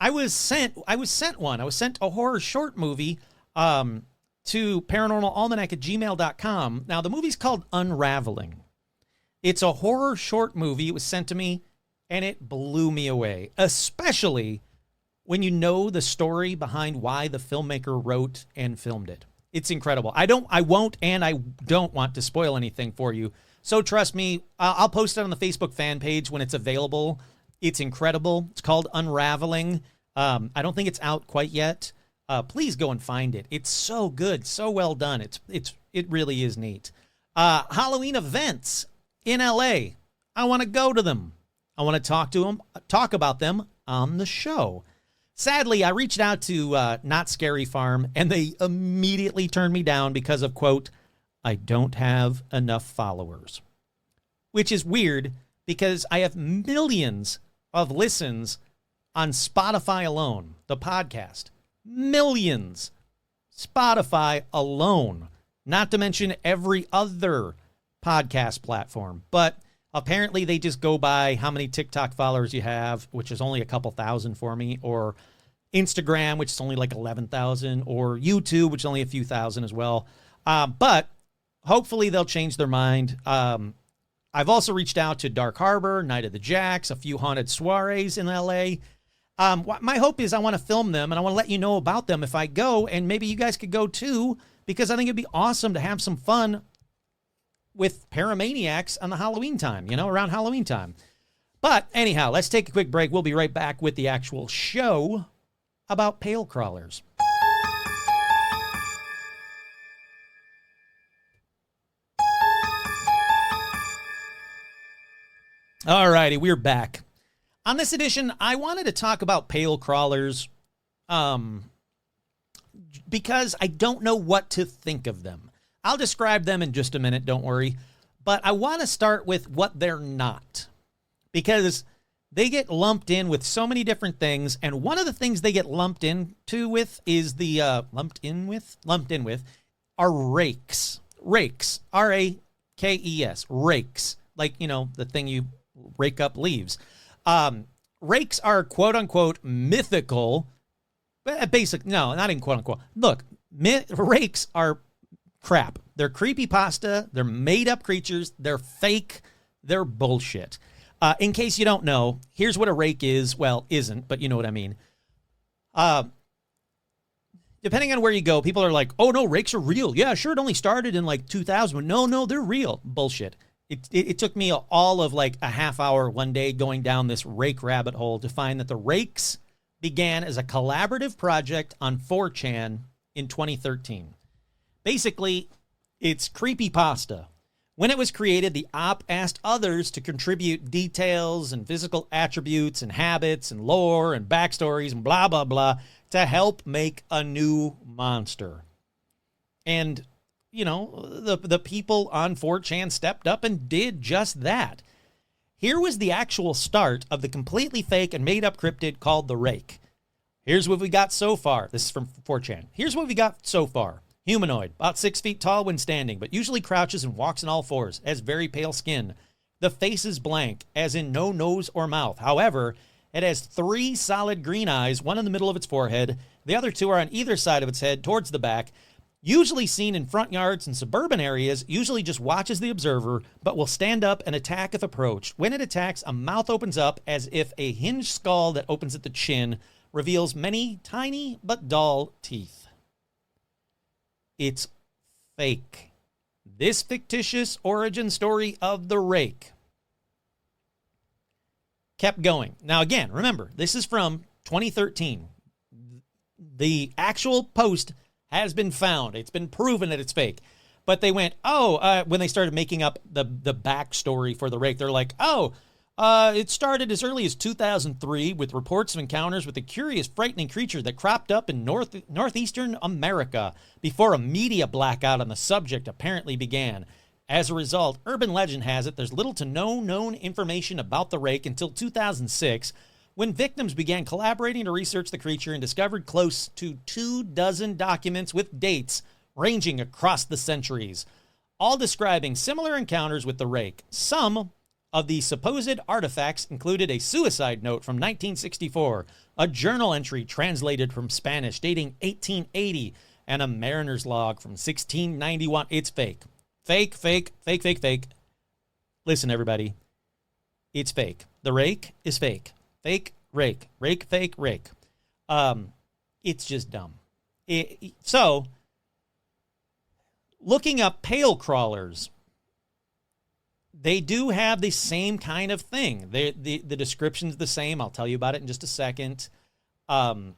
was sent one. I was sent a horror short movie to paranormalalmanac@gmail.com. Now, the movie's called Unraveling. It's a horror short movie. It was sent to me, and it blew me away, especially when you know the story behind why the filmmaker wrote and filmed it. It's incredible. I won't, and I don't want to spoil anything for you. So trust me, I'll post it on the Facebook fan page when it's available. It's incredible. It's called Unraveling. I don't think it's out quite yet. Please go and find it. It's so good, so well done. It really is neat. Halloween events in LA. I want to go to them. I want to talk about them on the show. Sadly, I reached out to Not Scary Farm, and they immediately turned me down because of, quote, I don't have enough followers. Which is weird because I have millions of listens on Spotify alone, the podcast. Millions. Spotify alone. Not to mention every other podcast platform. But apparently they just go by how many TikTok followers you have, which is only a couple thousand for me, or Instagram, which is only like 11,000, or YouTube, which is only a few thousand as well. But hopefully they'll change their mind. I've also reached out to Dark Harbor, Night of the Jacks, a few haunted soirees in LA. My hope is I want to film them, and I want to let you know about them if I go, and maybe you guys could go too, because I think it'd be awesome to have some fun with paramaniacs on the Halloween time, around Halloween time. But anyhow, let's take a quick break. We'll be right back with the actual show about pale crawlers. All righty, we're back. On this edition, I wanted to talk about pale crawlers because I don't know what to think of them. I'll describe them in just a minute, don't worry. But I want to start with what they're not, because they get lumped in with so many different things, and one of the things they get lumped into with is the lumped in with are rakes. Rakes, R-A-K-E-S, rakes, like, you know, the thing you rake up leaves. Rakes are quote unquote mythical, basic. No, not even quote unquote. Look, rakes are crap. They're creepypasta. They're made up creatures. They're fake. They're bullshit. In case you don't know, here's what a rake is. Well, isn't, but you know what I mean. Depending on where you go, people are like, oh no, rakes are real. Yeah, sure, it only started in like 2000. No, they're real. Bullshit. It took me all of like a half hour one day going down this rake rabbit hole to find that the rakes began as a collaborative project on 4chan in 2013. Basically, it's creepypasta. When it was created, the op asked others to contribute details and physical attributes and habits and lore and backstories and blah, blah, blah to help make a new monster. And, you know, the people on 4chan stepped up and did just that. Here was the actual start of the completely fake and made up cryptid called the Rake. Here's what we got so far. This is from 4chan. Here's what we got so far. Humanoid, about 6 feet tall when standing, but usually crouches and walks on all fours, has very pale skin. The face is blank, as in no nose or mouth. However, it has 3 solid green eyes, one in the middle of its forehead. The other 2 are on either side of its head towards the back. Usually seen in front yards and suburban areas, usually just watches the observer, but will stand up and attack if approached. When it attacks, a mouth opens up as if a hinged skull that opens at the chin reveals many tiny but dull teeth. It's fake. This fictitious origin story of the Rake kept going. Now again, remember, this is from 2013. The actual post has been found. It's been proven that it's fake. But they went, when they started making up the backstory for the Rake, they're like, it started as early as 2003 with reports of encounters with a curious, frightening creature that cropped up in northeastern America before a media blackout on the subject apparently began. As a result, urban legend has it there's little to no known information about the Rake until 2006, when victims began collaborating to research the creature and discovered close to 24 documents with dates ranging across the centuries, all describing similar encounters with the Rake. Some of the supposed artifacts included a suicide note from 1964, a journal entry translated from Spanish dating 1880, and a mariner's log from 1691. It's fake. Fake, fake, fake, fake, fake. Listen, everybody. It's fake. The Rake is fake. Fake, rake. Rake, fake, rake. It's just dumb. So, looking up pale crawlers, they do have the same kind of thing. The description's the same. I'll tell you about it in just a second. Not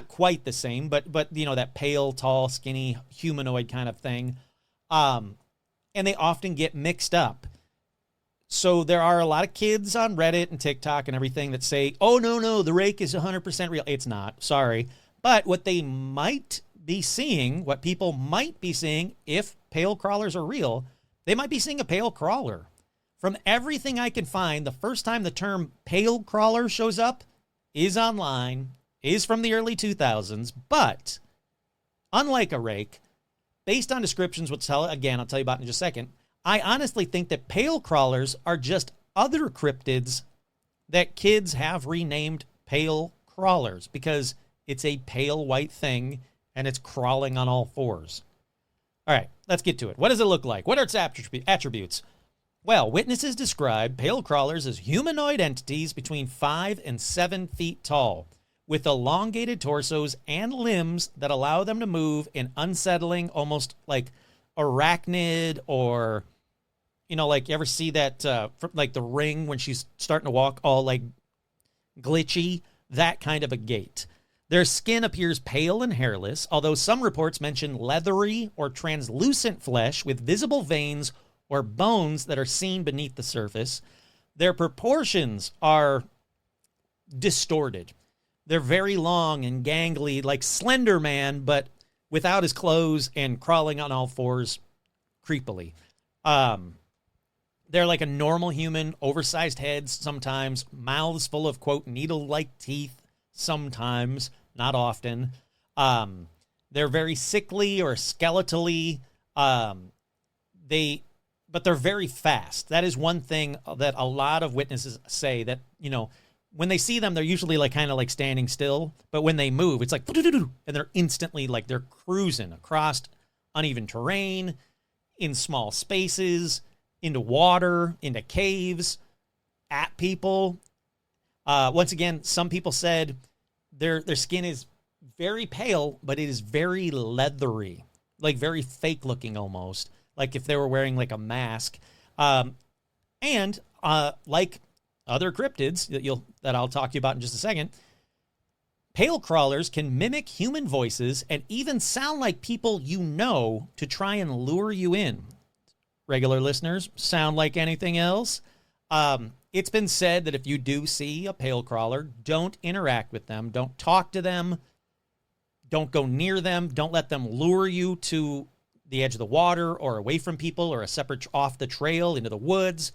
quite the same, but you know, that pale, tall, skinny, humanoid kind of thing. And they often get mixed up. So there are a lot of kids on Reddit and TikTok and everything that say, oh, no, the Rake is 100% real. It's not. Sorry. But what they might be seeing, what people might be seeing if pale crawlers are real, they might be seeing a pale crawler. From everything I can find, the first time the term pale crawler shows up is online, is from the early 2000s. But unlike a Rake, based on descriptions, which I'll tell you about in just a second, I honestly think that pale crawlers are just other cryptids that kids have renamed pale crawlers because it's a pale white thing and it's crawling on all fours. All right, let's get to it. What does it look like? What are its attributes? Well, witnesses describe pale crawlers as humanoid entities between 5 and 7 feet tall, with elongated torsos and limbs that allow them to move in unsettling, almost like arachnid or like you ever see that, like the Ring when she's starting to walk all like glitchy, that kind of a gait. Their skin appears pale and hairless, although some reports mention leathery or translucent flesh with visible veins or bones that are seen beneath the surface. Their proportions are distorted. They're very long and gangly, like Slender Man, but without his clothes and crawling on all fours creepily. They're like a normal human, oversized heads sometimes, mouths full of, quote, needle-like teeth sometimes, not often. They're very sickly or skeletally. But they're very fast. That is one thing that a lot of witnesses say, that, when they see them, they're usually like kind of like standing still. But when they move, it's like, and they're instantly like they're cruising across uneven terrain, in small spaces, into water, into caves, at people. Once again, some people said their skin is very pale, but it is very leathery, like very fake looking almost, like if they were wearing like a mask. And like other cryptids that I'll talk to you about in just a second, pale crawlers can mimic human voices and even sound like people to try and lure you in. Regular listeners, sound like anything else? It's been said that if you do see a pale crawler, don't interact with them. Don't talk to them. Don't go near them. Don't let them lure you to the edge of the water or away from people or a separate off the trail into the woods.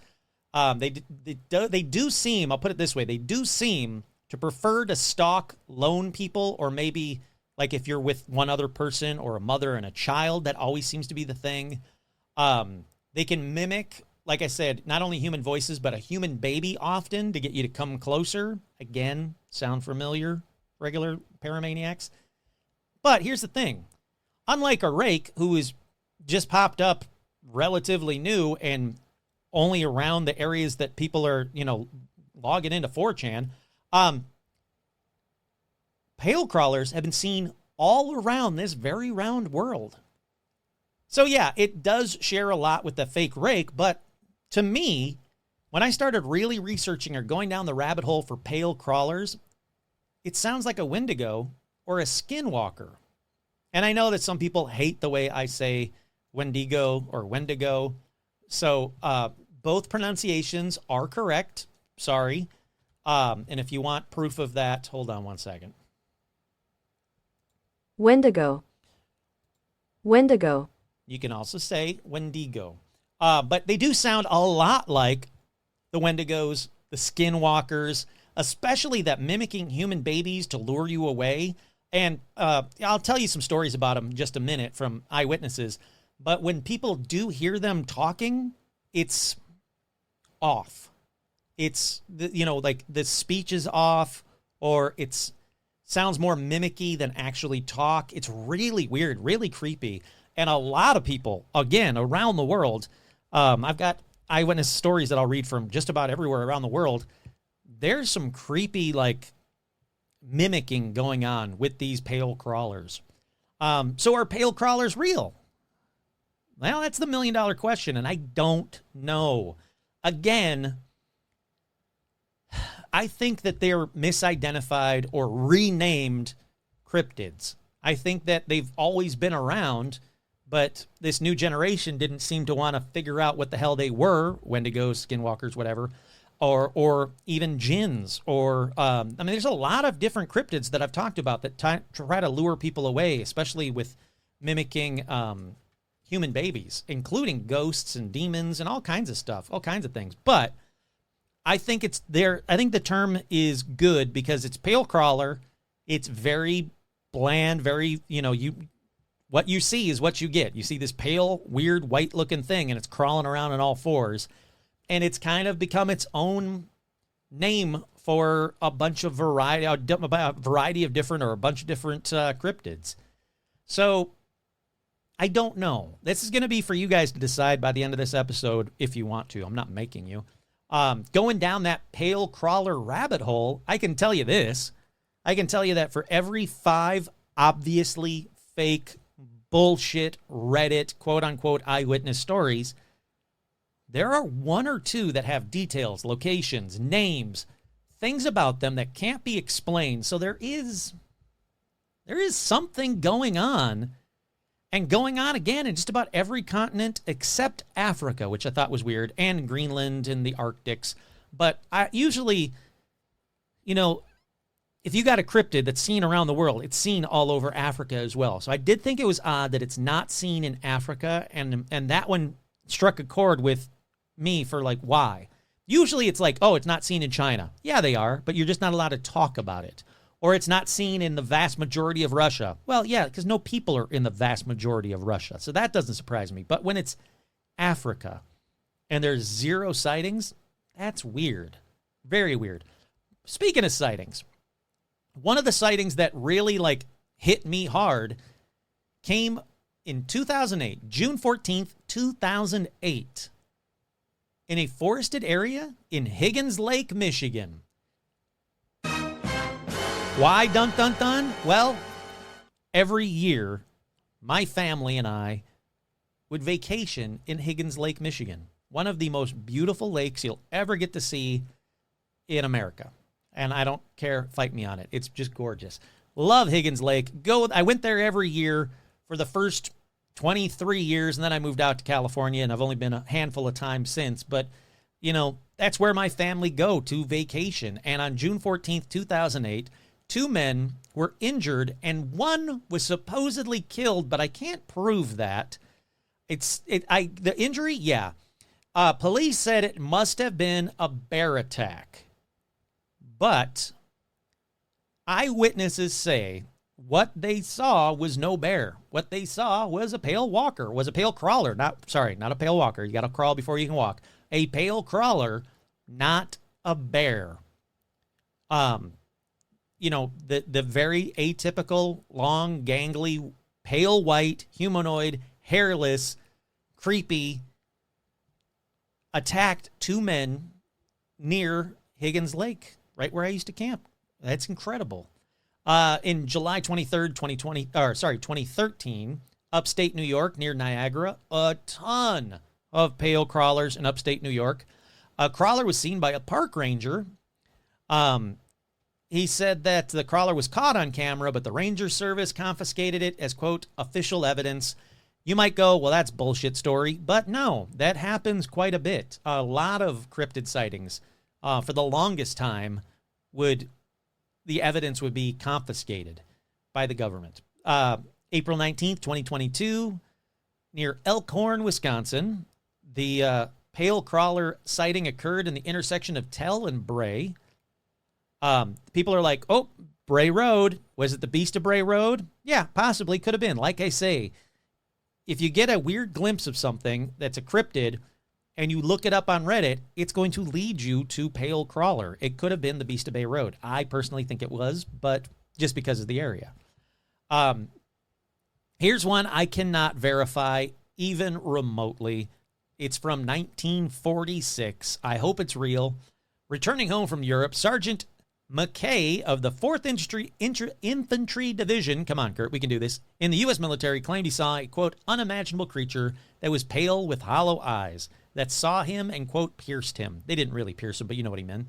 They do seem, I'll put it this way, they do seem to prefer to stalk lone people, or maybe like if you're with one other person or a mother and a child, that always seems to be the thing. They can mimic, like I said, not only human voices, but a human baby often to get you to come closer. Again, sound familiar, regular paramaniacs? But here's the thing. Unlike a rake, who is just popped up relatively new and only around the areas that people are, logging into 4chan, pale crawlers have been seen all around this very round world. So yeah, it does share a lot with the fake rake, but to me, when I started really researching or going down the rabbit hole for pale crawlers, it sounds like a Wendigo or a skinwalker. And I know that some people hate the way I say Wendigo or Wendigo, so both pronunciations are correct. Sorry. And if you want proof of that, hold on one second. Wendigo. Wendigo. You can also say Wendigo. But they do sound a lot like the Wendigos, the skinwalkers, especially that mimicking human babies to lure you away. And I'll tell you some stories about them in just a minute from eyewitnesses. But when people do hear them talking, it's off. It's, like the speech is off, or it's sounds more mimicky than actually talk. It's really weird, really creepy. And a lot of people, again, around the world, I've got eyewitness stories that I'll read from just about everywhere around the world. There's some creepy, like, mimicking going on with these pale crawlers. So are pale crawlers real? Well, that's the million-dollar question, and I don't know. Again, I think that they're misidentified or renamed cryptids. I think that they've always been around, but this new generation didn't seem to want to figure out what the hell they were, Wendigos, skinwalkers, whatever, or even jinns, or, there's a lot of different cryptids that I've talked about that try to lure people away, especially with mimicking human babies, including ghosts and demons and all kinds of stuff, all kinds of things. But I think I think the term is good because it's pale crawler. It's very bland, very, what you see is what you get. You see this pale, weird, white-looking thing, and it's crawling around on all fours. And it's kind of become its own name for a bunch of variety of different, or a bunch of different cryptids. So I don't know. This is going to be for you guys to decide by the end of this episode if you want to. I'm not making you. Going down that pale crawler rabbit hole, I can tell you this. I can tell you that for every 5 obviously fake bullshit Reddit quote-unquote eyewitness stories, there are one or two that have details, locations, names, things about them that can't be explained. So there is something going on, and going on again in just about every continent except Africa, which I thought was weird, and Greenland and the Arctics. But I usually, if you got a cryptid that's seen around the world, it's seen all over Africa as well. So I did think it was odd that it's not seen in Africa, and that one struck a chord with me for like, why? Usually it's like, oh, it's not seen in China. Yeah, they are, but you're just not allowed to talk about it. Or it's not seen in the vast majority of Russia. Well, yeah, because no people are in the vast majority of Russia. So that doesn't surprise me. But when it's Africa and there's 0 sightings, that's weird. Very weird. Speaking of sightings, one of the sightings that really hit me hard came in 2008, June 14th, 2008, in a forested area in Higgins Lake, Michigan. Why dun dun dun? Well, every year, my family and I would vacation in Higgins Lake, Michigan, one of the most beautiful lakes you'll ever get to see in America. And I don't care, fight me on it. It's just gorgeous. Love Higgins Lake. I went there every year for the first 23 years, and then I moved out to California, and I've only been a handful of times since. But, that's where my family go to vacation. And on June 14th, 2008, 2 men were injured, and one was supposedly killed, but I can't prove that. The injury, yeah. Police said it must have been a bear attack. But eyewitnesses say what they saw was no bear. What they saw was a pale crawler. Not a pale walker. You got to crawl before you can walk. A pale crawler, not a bear. The very atypical, long, gangly, pale white, humanoid, hairless, creepy, attacked 2 men near Higgins Lake, right where I used to camp. That's incredible. In July 23rd, 2013, upstate New York near Niagara, a ton of pale crawlers in upstate New York. A crawler was seen by a park ranger. He said that the crawler was caught on camera, but the Ranger Service confiscated it as, quote, official evidence. You might go, well, that's bullshit story. But no, that happens quite a bit. A lot of cryptid sightings for the longest time the evidence would be confiscated by the government. April 19th, 2022, near Elkhorn, Wisconsin, the pale crawler sighting occurred in the intersection of Tell and Bray. People are like, oh, Bray Road. Was it the Beast of Bray Road? Yeah, possibly. Could have been. Like I say, if you get a weird glimpse of something that's a cryptid and you look it up on Reddit, it's going to lead you to pale crawler. It could have been the Beast of Bay Road. I personally think it was, but just because of the area. Here's one I cannot verify even remotely. It's from 1946. I hope it's real. Returning home from Europe, Sergeant McKay of the 4th Infantry Division, come on, Kurt, we can do this, in the U.S. military claimed he saw a, quote, unimaginable creature that was pale with hollow eyes that saw him and, quote, pierced him. They didn't really pierce him, but you know what he meant.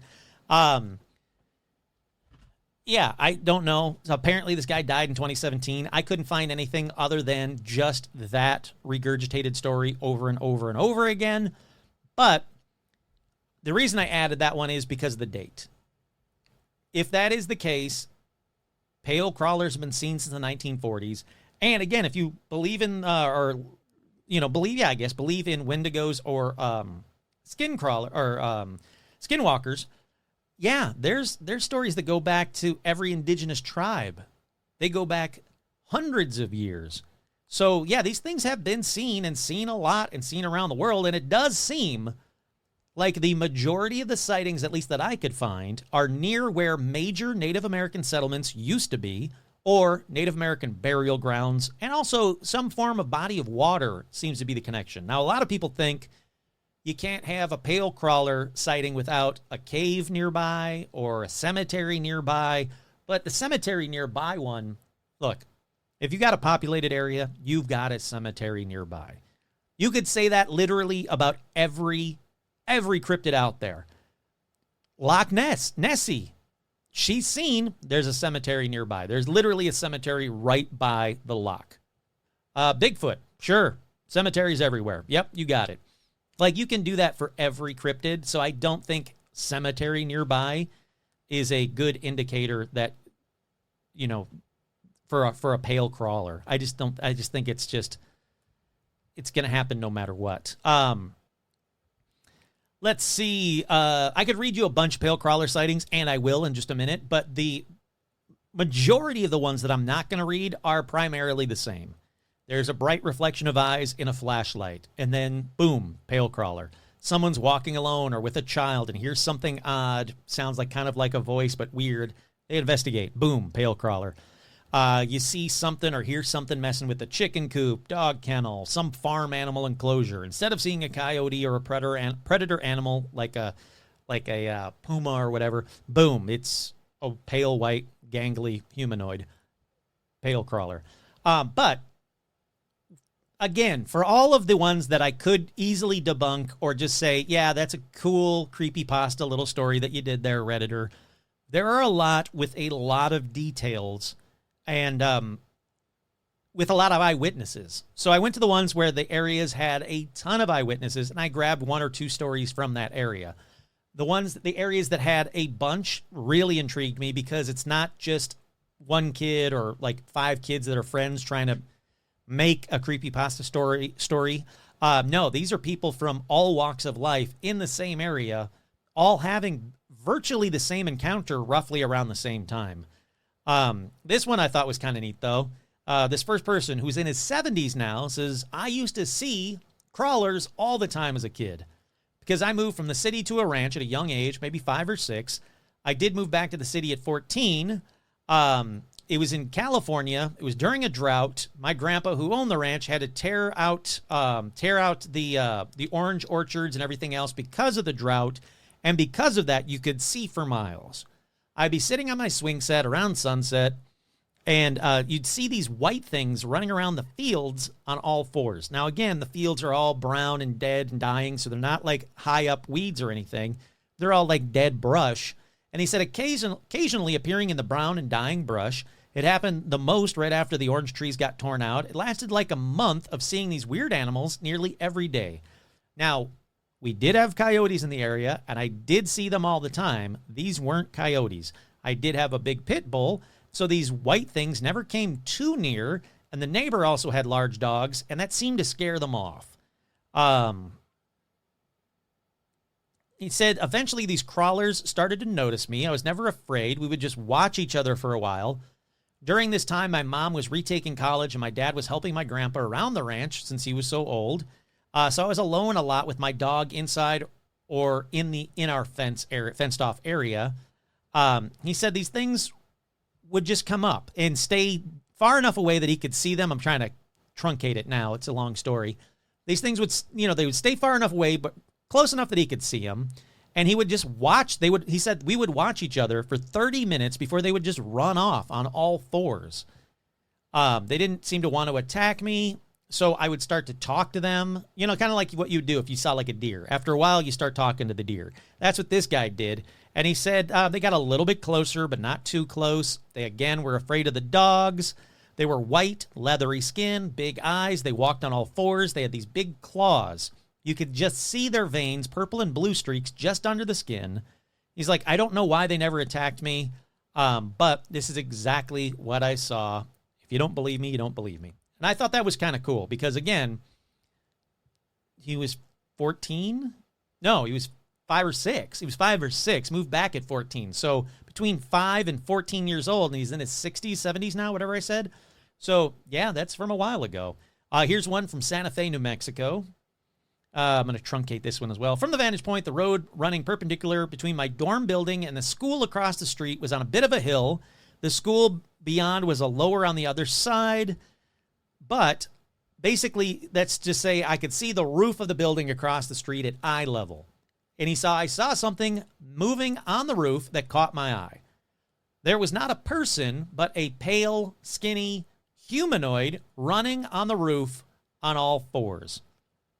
Yeah, I don't know. So apparently this guy died in 2017. I couldn't find anything other than just that regurgitated story over and over and over again. But the reason I added that one is because of the date. If that is the case, pale crawlers have been seen since the 1940s. And again, if you believe in, believe in wendigos or skinwalkers, yeah, there's stories that go back to every indigenous tribe. They go back hundreds of years. So, yeah, these things have been seen and seen a lot and seen around the world. And it does seem like the majority of the sightings, at least that I could find, are near where major Native American settlements used to be, or Native American burial grounds, and also some form of body of water seems to be the connection. Now, a lot of people think you can't have a pale crawler sighting without a cave nearby or a cemetery nearby, but the cemetery nearby one, look, if you got a populated area, you've got a cemetery nearby. You could say that literally about every cryptid out there. Loch Ness, Nessie. She's seen, there's a cemetery nearby. There's literally a cemetery right by the loch. Bigfoot, sure. Cemeteries everywhere. Yep, you got it. Like, you can do that for every cryptid, so I don't think cemetery nearby is a good indicator that, you know, for a pale crawler. I just think it's going to happen no matter what. Let's see. I could read you a bunch of pale crawler sightings, and I will in just a minute, but the majority of the ones that I'm not going to read are primarily the same. There's a bright reflection of eyes in a flashlight, and then, boom, pale crawler. Someone's walking alone or with a child and hears something odd, sounds like kind of like a voice, but weird. They investigate. Boom, pale crawler. You see something or hear something messing with the chicken coop, dog kennel, some farm animal enclosure. Instead of seeing a coyote or a predator animal like a puma or whatever, boom, it's a pale white, gangly humanoid pale crawler. But again, for all of the ones that I could easily debunk or just say, yeah, that's a cool creepypasta little story that you did there, Redditor, there are a lot with a lot of details and with a lot of eyewitnesses. So I went to the ones where the areas had a ton of eyewitnesses, and I grabbed one or two stories from that area. The areas that had a bunch really intrigued me because it's not just one kid or like 5 kids that are friends trying to make a creepypasta story. No, these are people from all walks of life in the same area, all having virtually the same encounter roughly around the same time. This one I thought was kind of neat, though. This first person, who's in his 70s now, says, I used to see crawlers all the time as a kid because I moved from the city to a ranch at a young age, maybe 5 or 6. I did move back to the city at 14. It was in California. It was during a drought. My grandpa, who owned the ranch, had to tear out the orange orchards and everything else because of the drought. And because of that, you could see for miles. I'd be sitting on my swing set around sunset, and you'd see these white things running around the fields on all fours. Now, again, the fields are all brown and dead and dying, so they're not like high up weeds or anything. They're all like dead brush. And he said occasionally appearing in the brown and dying brush. It happened the most right after the orange trees got torn out. It lasted like a month of seeing these weird animals nearly every day. Now, we did have coyotes in the area, and I did see them all the time. These weren't coyotes. I did have a big pit bull, so these white things never came too near, and the neighbor also had large dogs, and that seemed to scare them off. He said, eventually these crawlers started to notice me. I was never afraid. We would just watch each other for a while. During this time, my mom was retaking college, and my dad was helping my grandpa around the ranch since he was so old. So I was alone a lot with my dog inside or in our fenced off area. He said these things would just come up and stay far enough away that he could see them. I'm trying to truncate it now. It's a long story. These things would, they would stay far enough away, but close enough that he could see them. And he would just watch. He said we would watch each other for 30 minutes before they would just run off on all fours. They didn't seem to want to attack me. So I would start to talk to them, kind of like what you would do if you saw like a deer. After a while, you start talking to the deer. That's what this guy did. And he said they got a little bit closer, but not too close. They, again, were afraid of the dogs. They were white, leathery skin, big eyes. They walked on all fours. They had these big claws. You could just see their veins, purple and blue streaks just under the skin. He's like, I don't know why they never attacked me, but this is exactly what I saw. If you don't believe me, you don't believe me. And I thought that was kind of cool because, again, he was 14? No, he was 5 or 6. He was 5 or 6, moved back at 14. So between 5 and 14 years old, and he's in his 60s, 70s now, whatever I said. So, yeah, that's from a while ago. Here's one from Santa Fe, New Mexico. I'm going to truncate this one as well. From the vantage point, the road running perpendicular between my dorm building and the school across the street was on a bit of a hill. The school beyond was a lower on the other side. But basically, that's to say I could see the roof of the building across the street at eye level. And I saw something moving on the roof that caught my eye. There was not a person, but a pale, skinny humanoid running on the roof on all fours.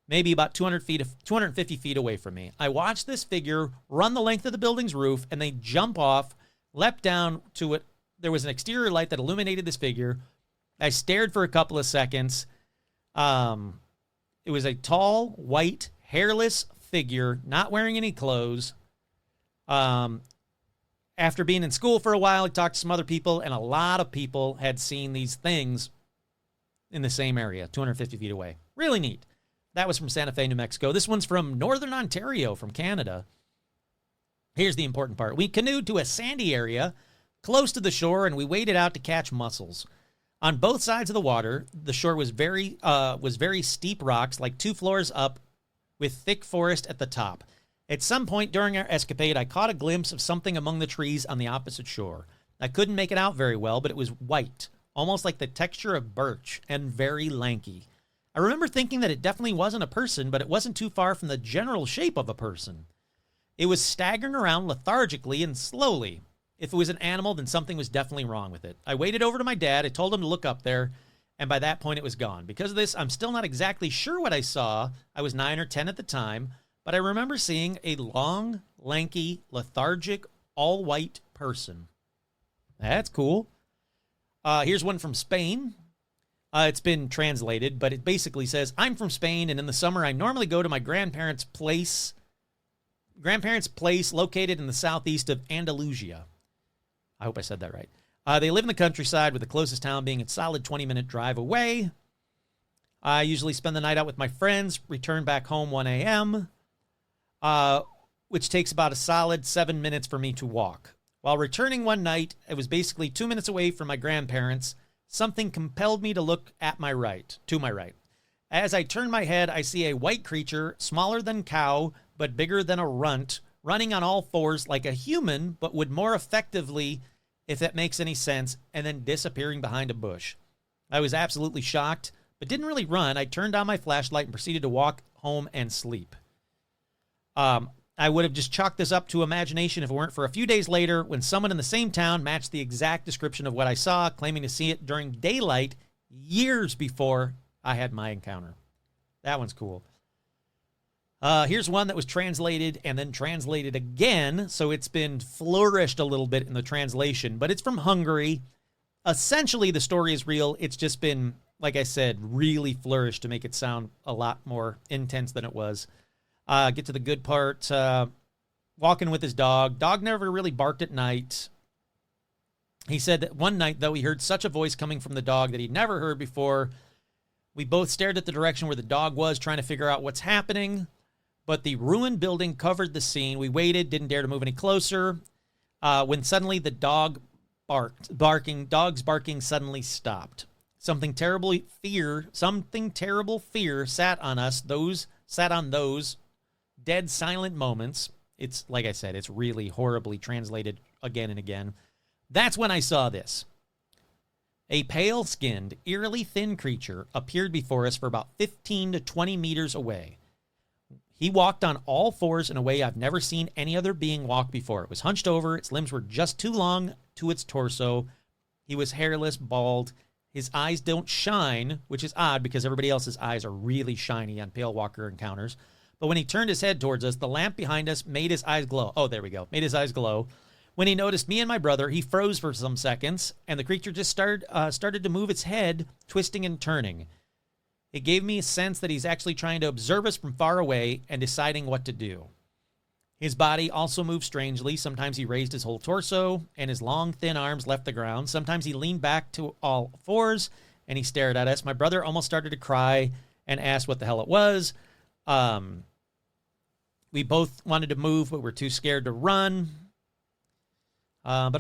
maybe about 250 feet away from me. I watched this figure run the length of the building's roof, and they jump off, leapt down to it. There was an exterior light that illuminated this figure. I stared for a couple of seconds. It was a tall, white, hairless figure, not wearing any clothes. After being in school for a while, I talked to some other people, and a lot of people had seen these things in the same area, 250 feet away. Really neat. That was from Santa Fe, New Mexico. This one's from Northern Ontario, from Canada. Here's the important part. We canoed to a sandy area close to the shore, and we waded out to catch mussels. On both sides of the water, the shore was very steep rocks, like 2 floors up, with thick forest at the top. At some point during our escapade, I caught a glimpse of something among the trees on the opposite shore. I couldn't make it out very well, but it was white, almost like the texture of birch, and very lanky. I remember thinking that it definitely wasn't a person, but it wasn't too far from the general shape of a person. It was staggering around lethargically and slowly. If it was an animal, then something was definitely wrong with it. I waded over to my dad. I told him to look up there, and by that point it was gone. Because of this, I'm still not exactly sure what I saw. I was 9 or 10 at the time, but I remember seeing a long, lanky, lethargic, all-white person. That's cool. Here's one from Spain. It's been translated, but it basically says, I'm from Spain, and in the summer I normally go to my grandparents' place located in the southeast of Andalusia. I hope I said that right. They live in the countryside, with the closest town being a solid 20-minute drive away. I usually spend the night out with my friends, return back home 1 a.m., which takes about a solid 7 minutes for me to walk. While returning one night, it was basically 2 minutes away from my grandparents. Something compelled me to look to my right. As I turn my head, I see a white creature, smaller than cow, but bigger than a runt, running on all fours like a human, but would more effectively, if that makes any sense, and then disappearing behind a bush. I was absolutely shocked, but didn't really run. I turned on my flashlight and proceeded to walk home and sleep. I would have just chalked this up to imagination if it weren't for a few days later when someone in the same town matched the exact description of what I saw, claiming to see it during daylight years before I had my encounter. That one's cool. Here's one that was translated and then translated again, so it's been flourished a little bit in the translation, but it's from Hungary. Essentially, the story is real. It's just been, like I said, really flourished to make it sound a lot more intense than it was. Get to the good part. Walking with his dog. Dog never really barked at night. He said that one night, though, he heard such a voice coming from the dog that he'd never heard before. We both stared at the direction where the dog was, trying to figure out what's happening. But the ruined building covered the scene. We waited, didn't dare to move any closer. When suddenly the dog's barking suddenly stopped. Something terrible fear sat on those dead silent moments. It's, like I said, it's really horribly translated again and again. That's when I saw this. A pale-skinned, eerily thin creature appeared before us for about 15 to 20 meters away. He walked on all fours in a way I've never seen any other being walk before. It was hunched over. Its limbs were just too long to its torso. He was hairless, bald. His eyes don't shine, which is odd because everybody else's eyes are really shiny on Pale Walker encounters. But when he turned his head towards us, the lamp behind us made his eyes glow. Oh, there we go. Made his eyes glow. When he noticed me and my brother, he froze for some seconds, and the creature just started to move its head, twisting and turning. It gave me a sense that he's actually trying to observe us from far away and deciding what to do. His body also moved strangely. Sometimes he raised his whole torso, and his long, thin arms left the ground. Sometimes he leaned back to all fours, and he stared at us. My brother almost started to cry and asked what the hell it was. We both wanted to move, but we're too scared to run. I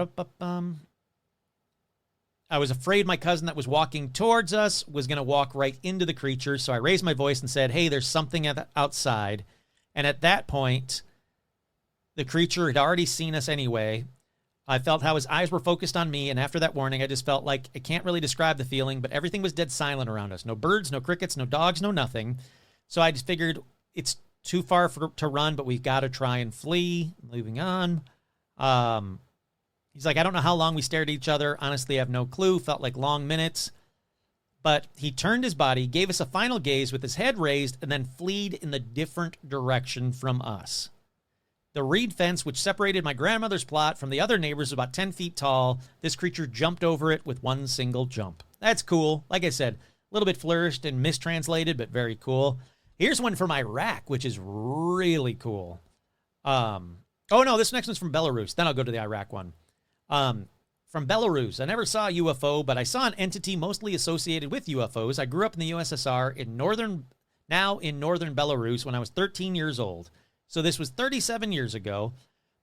was afraid my cousin that was walking towards us was going to walk right into the creature, so I raised my voice and said, hey, there's something outside. And at that point, the creature had already seen us anyway. I felt how his eyes were focused on me, and after that warning, I just felt like, I can't really describe the feeling, but everything was dead silent around us. No birds, no crickets, no dogs, no nothing. So I just figured it's too far to run, but we've got to try and flee. Moving on. He's like, I don't know how long we stared at each other. Honestly, I have no clue. Felt like long minutes. But he turned his body, gave us a final gaze with his head raised, and then fled in the different direction from us. The reed fence, which separated my grandmother's plot from the other neighbors, was about 10 feet tall. This creature jumped over it with one single jump. That's cool. Like I said, a little bit flourished and mistranslated, but very cool. Here's one from Iraq, which is really cool. Oh, no, this next one's from Belarus. Then I'll go to the Iraq one. From Belarus, I never saw a UFO, but I saw an entity mostly associated with UFOs. I grew up in the USSR now in northern Belarus when I was 13 years old. So this was 37 years ago.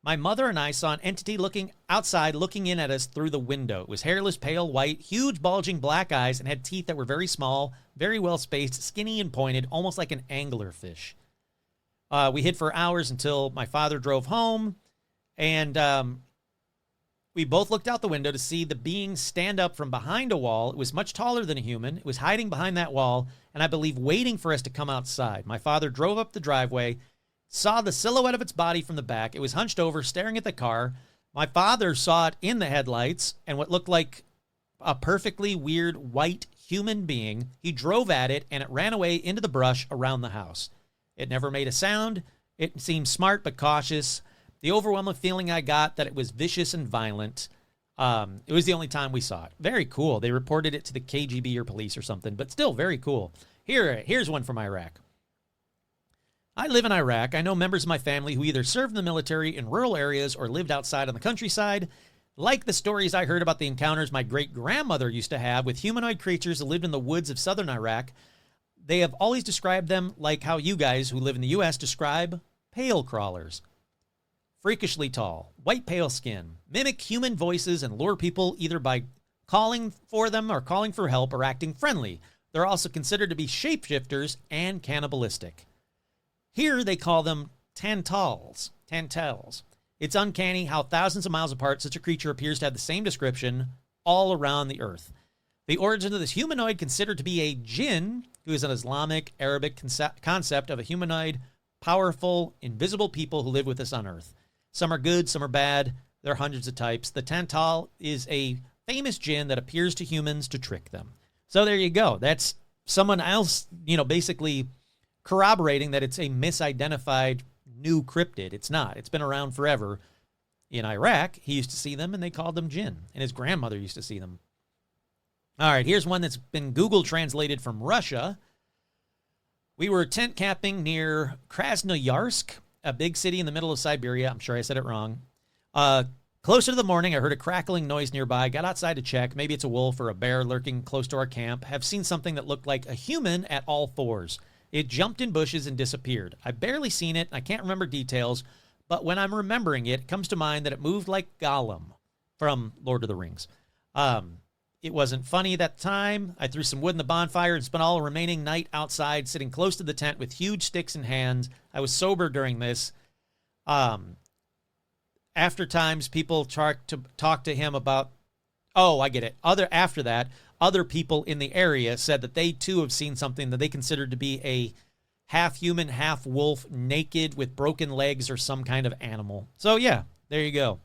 My mother and I saw an entity looking outside, looking in at us through the window. It was hairless, pale, white, huge, bulging black eyes, and had teeth that were very small, very well spaced, skinny and pointed, almost like an anglerfish. We hid for hours until my father drove home, and we both looked out the window to see the being stand up from behind a wall. It was much taller than a human. It was hiding behind that wall, and I believe waiting for us to come outside. My father drove up the driveway, saw the silhouette of its body from the back. It was hunched over, staring at the car. My father saw it in the headlights and what looked like a perfectly weird white human being. He drove at it, and it ran away into the brush around the house. It never made a sound. It seemed smart but cautious. The overwhelming feeling I got that it was vicious and violent. It was the only time we saw it. Very cool. They reported it to the KGB or police or something, but still very cool. Here's one from Iraq. I live in Iraq. I know members of my family who either served in the military in rural areas or lived outside on the countryside. Like the stories I heard about the encounters my great-grandmother used to have with humanoid creatures who lived in the woods of southern Iraq, they have always described them like how you guys who live in the U.S. describe pale crawlers. Freakishly tall, white pale skin, mimic human voices and lure people either by calling for them or calling for help or acting friendly. They're also considered to be shapeshifters and cannibalistic. Here they call them tantals. It's uncanny how thousands of miles apart such a creature appears to have the same description all around the earth. The origin of this humanoid considered to be a jinn, who is an Islamic Arabic concept of a humanoid, powerful, invisible people who live with us on earth. Some are good, some are bad. There are hundreds of types. The Tantal is a famous jinn that appears to humans to trick them. So there you go. That's someone else, basically corroborating that it's a misidentified new cryptid. It's not. It's been around forever. In Iraq, he used to see them, and they called them jinn. And his grandmother used to see them. All right, here's one that's been Google translated from Russia. We were tent camping near Krasnoyarsk, a big city in the middle of Siberia. I'm sure I said it wrong. Closer to the morning, I heard a crackling noise nearby. Got outside to check. Maybe it's a wolf or a bear lurking close to our camp. Have seen something that looked like a human at all fours. It jumped in bushes and disappeared. I barely seen it. I can't remember details. But when I'm remembering it, it comes to mind that it moved like Gollum from Lord of the Rings. It wasn't funny at that time. I threw some wood in the bonfire and spent all the remaining night outside, sitting close to the tent with huge sticks in hands. I was sober during this. After times, people talk to him about, oh, I get it. After that, other people in the area said that they too have seen something that they considered to be a half human, half wolf, naked with broken legs or some kind of animal. So yeah, there you go.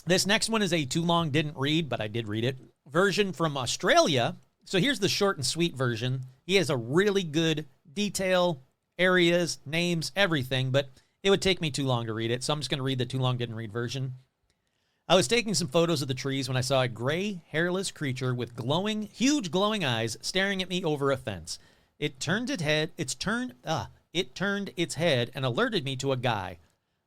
This next one is a too long didn't read, but I did read it, version from Australia. So here's the short and sweet version. He has a really good detail, areas, names, everything, but it would take me too long to read it. So I'm just going to read the too long didn't read version. I was taking some photos of the trees when I saw a gray, hairless creature with huge glowing eyes staring at me over a fence. It turned its head and alerted me to a guy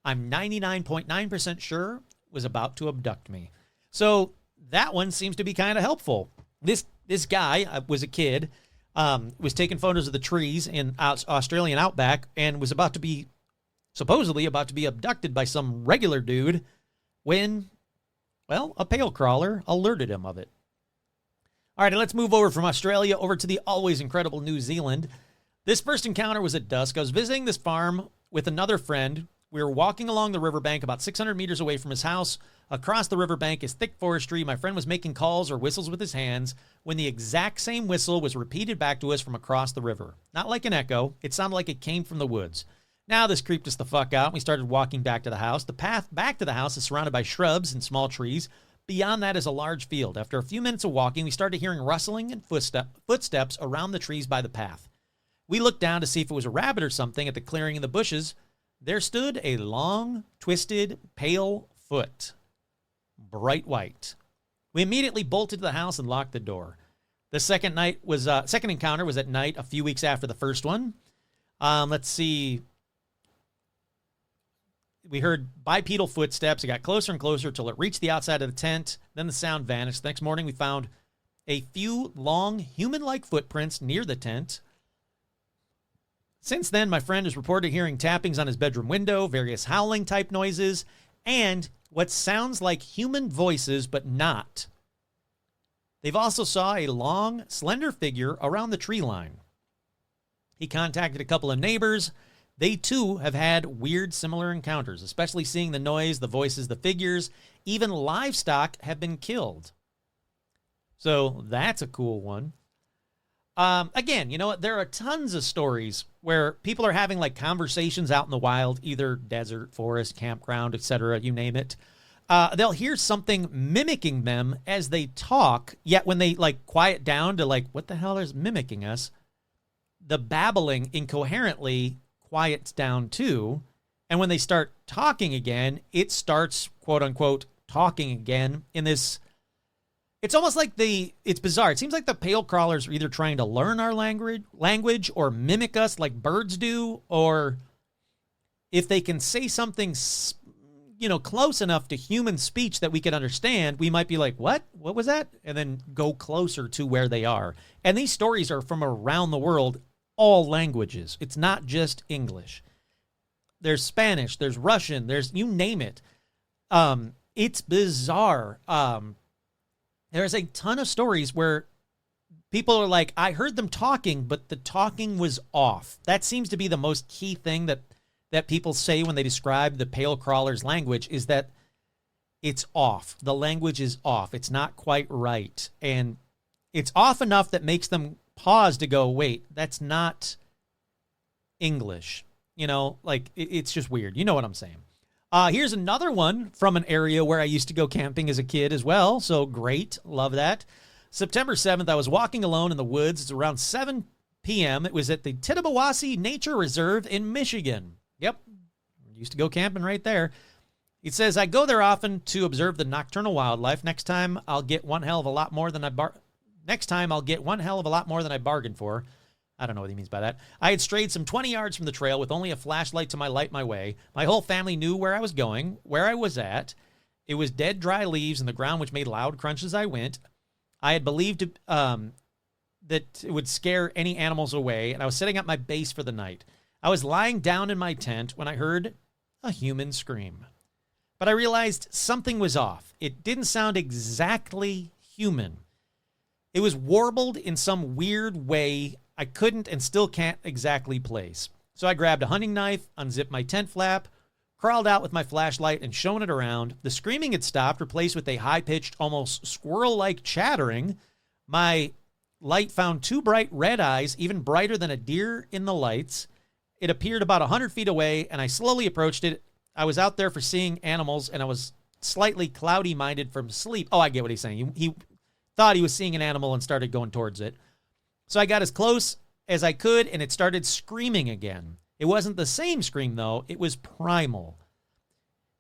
I'm 99.9% sure was about to abduct me. So that one seems to be kind of helpful. This guy was a kid, was taking photos of the trees in Australian outback and was supposedly about to be abducted by some regular dude when, well, a pale crawler alerted him of it. All right, let's move over from Australia over to the always incredible New Zealand. This first encounter was at dusk. I was visiting this farm with another friend. We were walking along the riverbank about 600 meters away from his house. Across the riverbank is thick forestry. My friend was making calls or whistles with his hands when the exact same whistle was repeated back to us from across the river. Not like an echo. It sounded like it came from the woods. Now this creeped us the fuck out. We started walking back to the house. The path back to the house is surrounded by shrubs and small trees. Beyond that is a large field. After a few minutes of walking, we started hearing rustling and footsteps around the trees by the path. We looked down to see if it was a rabbit or something. At the clearing in the bushes, there stood a long, twisted, pale foot, bright white. We immediately bolted to the house and locked the door. The second encounter was at night a few weeks after the first one. Let's see. We heard bipedal footsteps. It got closer and closer till it reached the outside of the tent. Then the sound vanished. The next morning, we found a few long, human-like footprints near the tent. Since then, my friend has reported hearing tappings on his bedroom window, various howling-type noises, and what sounds like human voices, but not. They've also saw a long, slender figure around the tree line. He contacted a couple of neighbors. They, too, have had weird, similar encounters, especially seeing the noise, the voices, the figures. Even livestock have been killed. So that's a cool one. Again, you know what? There are tons of stories where people are having like conversations out in the wild, either desert, forest, campground, etc., you name it. They'll hear something mimicking them as they talk, yet when they like quiet down to like, what the hell is mimicking us? The babbling incoherently quiets down too. And when they start talking again, it starts, quote unquote, talking again in this. It's almost like it's bizarre. It seems like the pale crawlers are either trying to learn our language or mimic us like birds do, or if they can say something, close enough to human speech that we can understand, we might be like, what? What was that? And then go closer to where they are. And these stories are from around the world, all languages. It's not just English. There's Spanish, there's Russian, there's, you name it. It's bizarre. There's a ton of stories where people are like, I heard them talking, but the talking was off. That seems to be the most key thing that people say when they describe the pale crawler's language, is that it's off. The language is off. It's not quite right. And it's off enough that makes them pause to go, wait, that's not English. It's just weird. You know what I'm saying? Here's another one from an area where I used to go camping as a kid as well. So great. Love that. September 7th, I was walking alone in the woods. It's around 7 p.m. It was at the Tittabawassee Nature Reserve in Michigan. Yep. Used to go camping right there. It says, I go there often to observe the nocturnal wildlife. Next time I'll get one hell of a lot more than I bargained for. I don't know what he means by that. I had strayed some 20 yards from the trail with only a flashlight to light my way. My whole family knew where I was going, where I was at. It was dead, dry leaves in the ground, which made loud crunches as I went. I had believed that it would scare any animals away, and I was setting up my base for the night. I was lying down in my tent when I heard a human scream. But I realized something was off. It didn't sound exactly human. It was warbled in some weird way I couldn't and still can't exactly place. So I grabbed a hunting knife, unzipped my tent flap, crawled out with my flashlight and shone it around. The screaming had stopped, replaced with a high-pitched, almost squirrel-like chattering. My light found two bright red eyes, even brighter than a deer in the lights. It appeared about 100 feet away, and I slowly approached it. I was out there for seeing animals, and I was slightly cloudy-minded from sleep. Oh, I get what he's saying. He thought he was seeing an animal and started going towards it. So I got as close as I could, and it started screaming again. It wasn't the same scream, though. It was primal.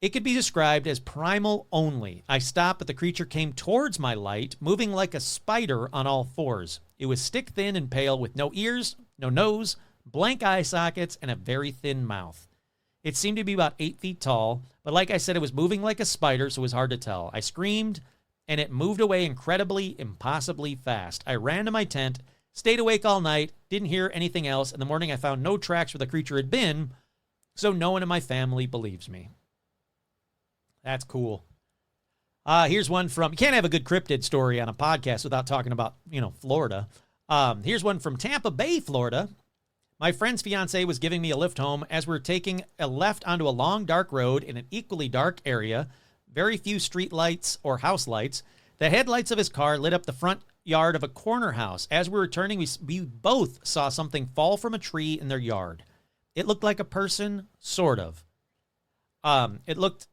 It could be described as primal only. I stopped, but the creature came towards my light, moving like a spider on all fours. It was stick-thin and pale, with no ears, no nose, blank eye sockets, and a very thin mouth. It seemed to be about 8 feet tall, but like I said, it was moving like a spider, so it was hard to tell. I screamed, and it moved away incredibly, impossibly fast. I ran to my tent, stayed awake all night, didn't hear anything else. In the morning, I found no tracks where the creature had been, so no one in my family believes me. That's cool. Here's one from, you can't have a good cryptid story on a podcast without talking about, Florida. Here's one from Tampa Bay, Florida. My friend's fiance was giving me a lift home as we were taking a left onto a long, dark road in an equally dark area. Very few street lights or house lights. The headlights of his car lit up the front yard of a corner house. As we were turning, we both saw something fall from a tree in their yard. It looked like a person, sort of. It looked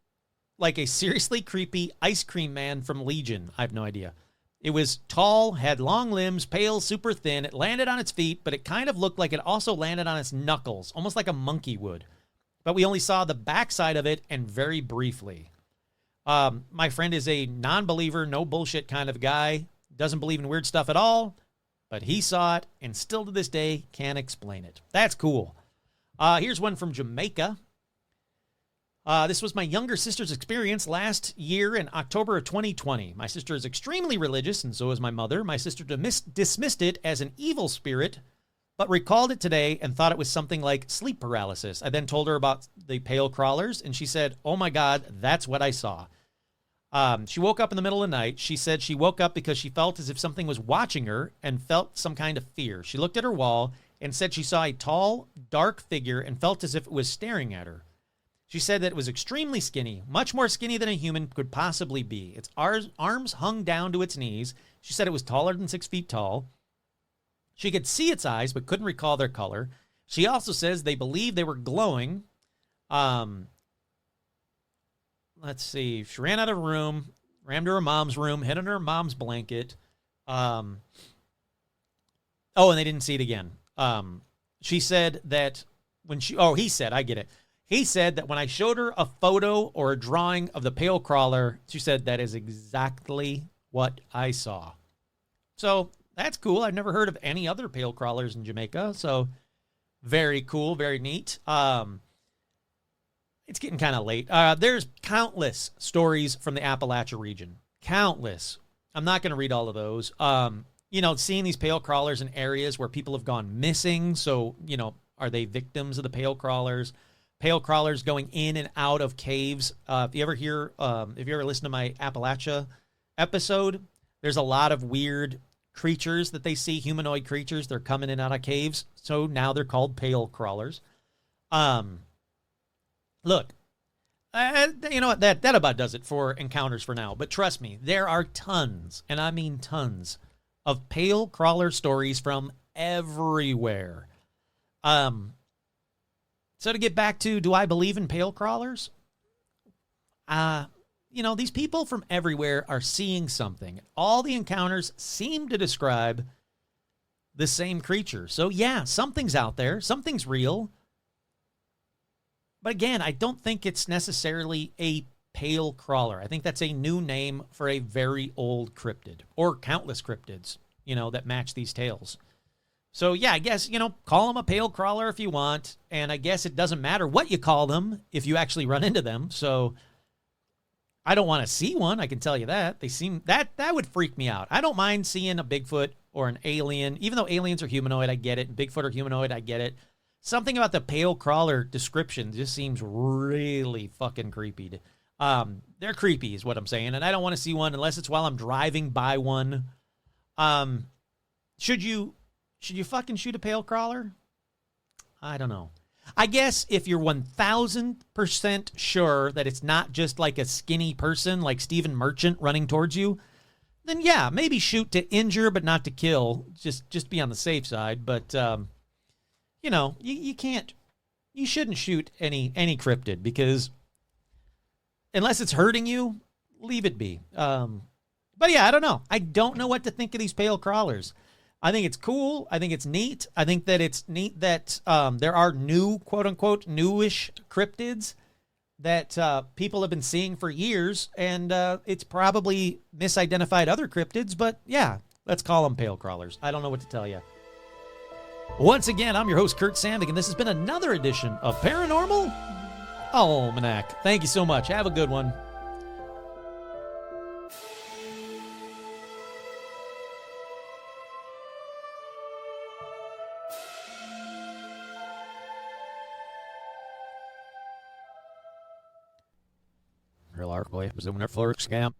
like a seriously creepy ice cream man from Legion. I have no idea. It was tall, had long limbs, pale, super thin. It landed on its feet, but it kind of looked like it also landed on its knuckles, almost like a monkey would. But we only saw the backside of it and very briefly. My friend is a non-believer, no bullshit kind of guy. Doesn't believe in weird stuff at all, but he saw it and still to this day can't explain it. That's cool. Here's one from Jamaica. This was my younger sister's experience last year in October of 2020. My sister is extremely religious, and so is my mother. My sister dismissed it as an evil spirit, but recalled it today and thought it was something like sleep paralysis. I then told her about the pale crawlers, and she said, "Oh my God, that's what I saw." She woke up in the middle of the night. She said she woke up because she felt as if something was watching her and felt some kind of fear. She looked at her wall and said she saw a tall, dark figure and felt as if it was staring at her. She said that it was extremely skinny, much more skinny than a human could possibly be. Its arms hung down to its knees. She said it was taller than 6 feet tall. She could see its eyes, but couldn't recall their color. She also says they believed they were glowing. Let's see. She ran out of the room, ran to her mom's room, hid under her mom's blanket. And they didn't see it again. She said that he said, I get it. He said that when I showed her a photo or a drawing of the pale crawler, she said that is exactly what I saw. So that's cool. I've never heard of any other pale crawlers in Jamaica. So very cool, very neat. It's getting kind of late. There's countless stories from the Appalachia region. Countless. I'm not going to read all of those. Seeing these pale crawlers in areas where people have gone missing. So, are they victims of the pale crawlers? Pale crawlers going in and out of caves. If you ever listen to my Appalachia episode, there's a lot of weird creatures that they see, humanoid creatures. They're coming in and out of caves. So now they're called pale crawlers. Look, you know what? That about does it for encounters for now. But trust me, there are tons, and I mean tons, of pale crawler stories from everywhere. So to get back to, do I believe in pale crawlers? These people from everywhere are seeing something. All the encounters seem to describe the same creature. So yeah, something's out there. Something's real. But again, I don't think it's necessarily a pale crawler. I think that's a new name for a very old cryptid, or countless cryptids, that match these tales. So yeah, I guess, call them a pale crawler if you want. And I guess it doesn't matter what you call them if you actually run into them. So I don't want to see one. I can tell you that. That would freak me out. I don't mind seeing a Bigfoot or an alien, even though aliens are humanoid, I get it. Bigfoot are humanoid, I get it. Something about the pale crawler description just seems really fucking creepy. They're creepy is what I'm saying. And I don't want to see one unless it's while I'm driving by one. Should you fucking shoot a pale crawler? I don't know. I guess if you're 1,000% sure that it's not just like a skinny person like Stephen Merchant running towards you, then yeah, maybe shoot to injure but not to kill. Just be on the safe side. But you shouldn't shoot any cryptid because unless it's hurting you, leave it be. But yeah, I don't know. I don't know what to think of these pale crawlers. I think it's cool. I think it's neat. I think that it's neat that there are new, quote unquote, newish cryptids that people have been seeing for years. And it's probably misidentified other cryptids. But yeah, let's call them pale crawlers. I don't know what to tell you. Once again, I'm your host, Kurt Sandvik, and this has been another edition of Paranormal Almanac. Thank you so much. Have a good one. Real arc boy was in a floor scam.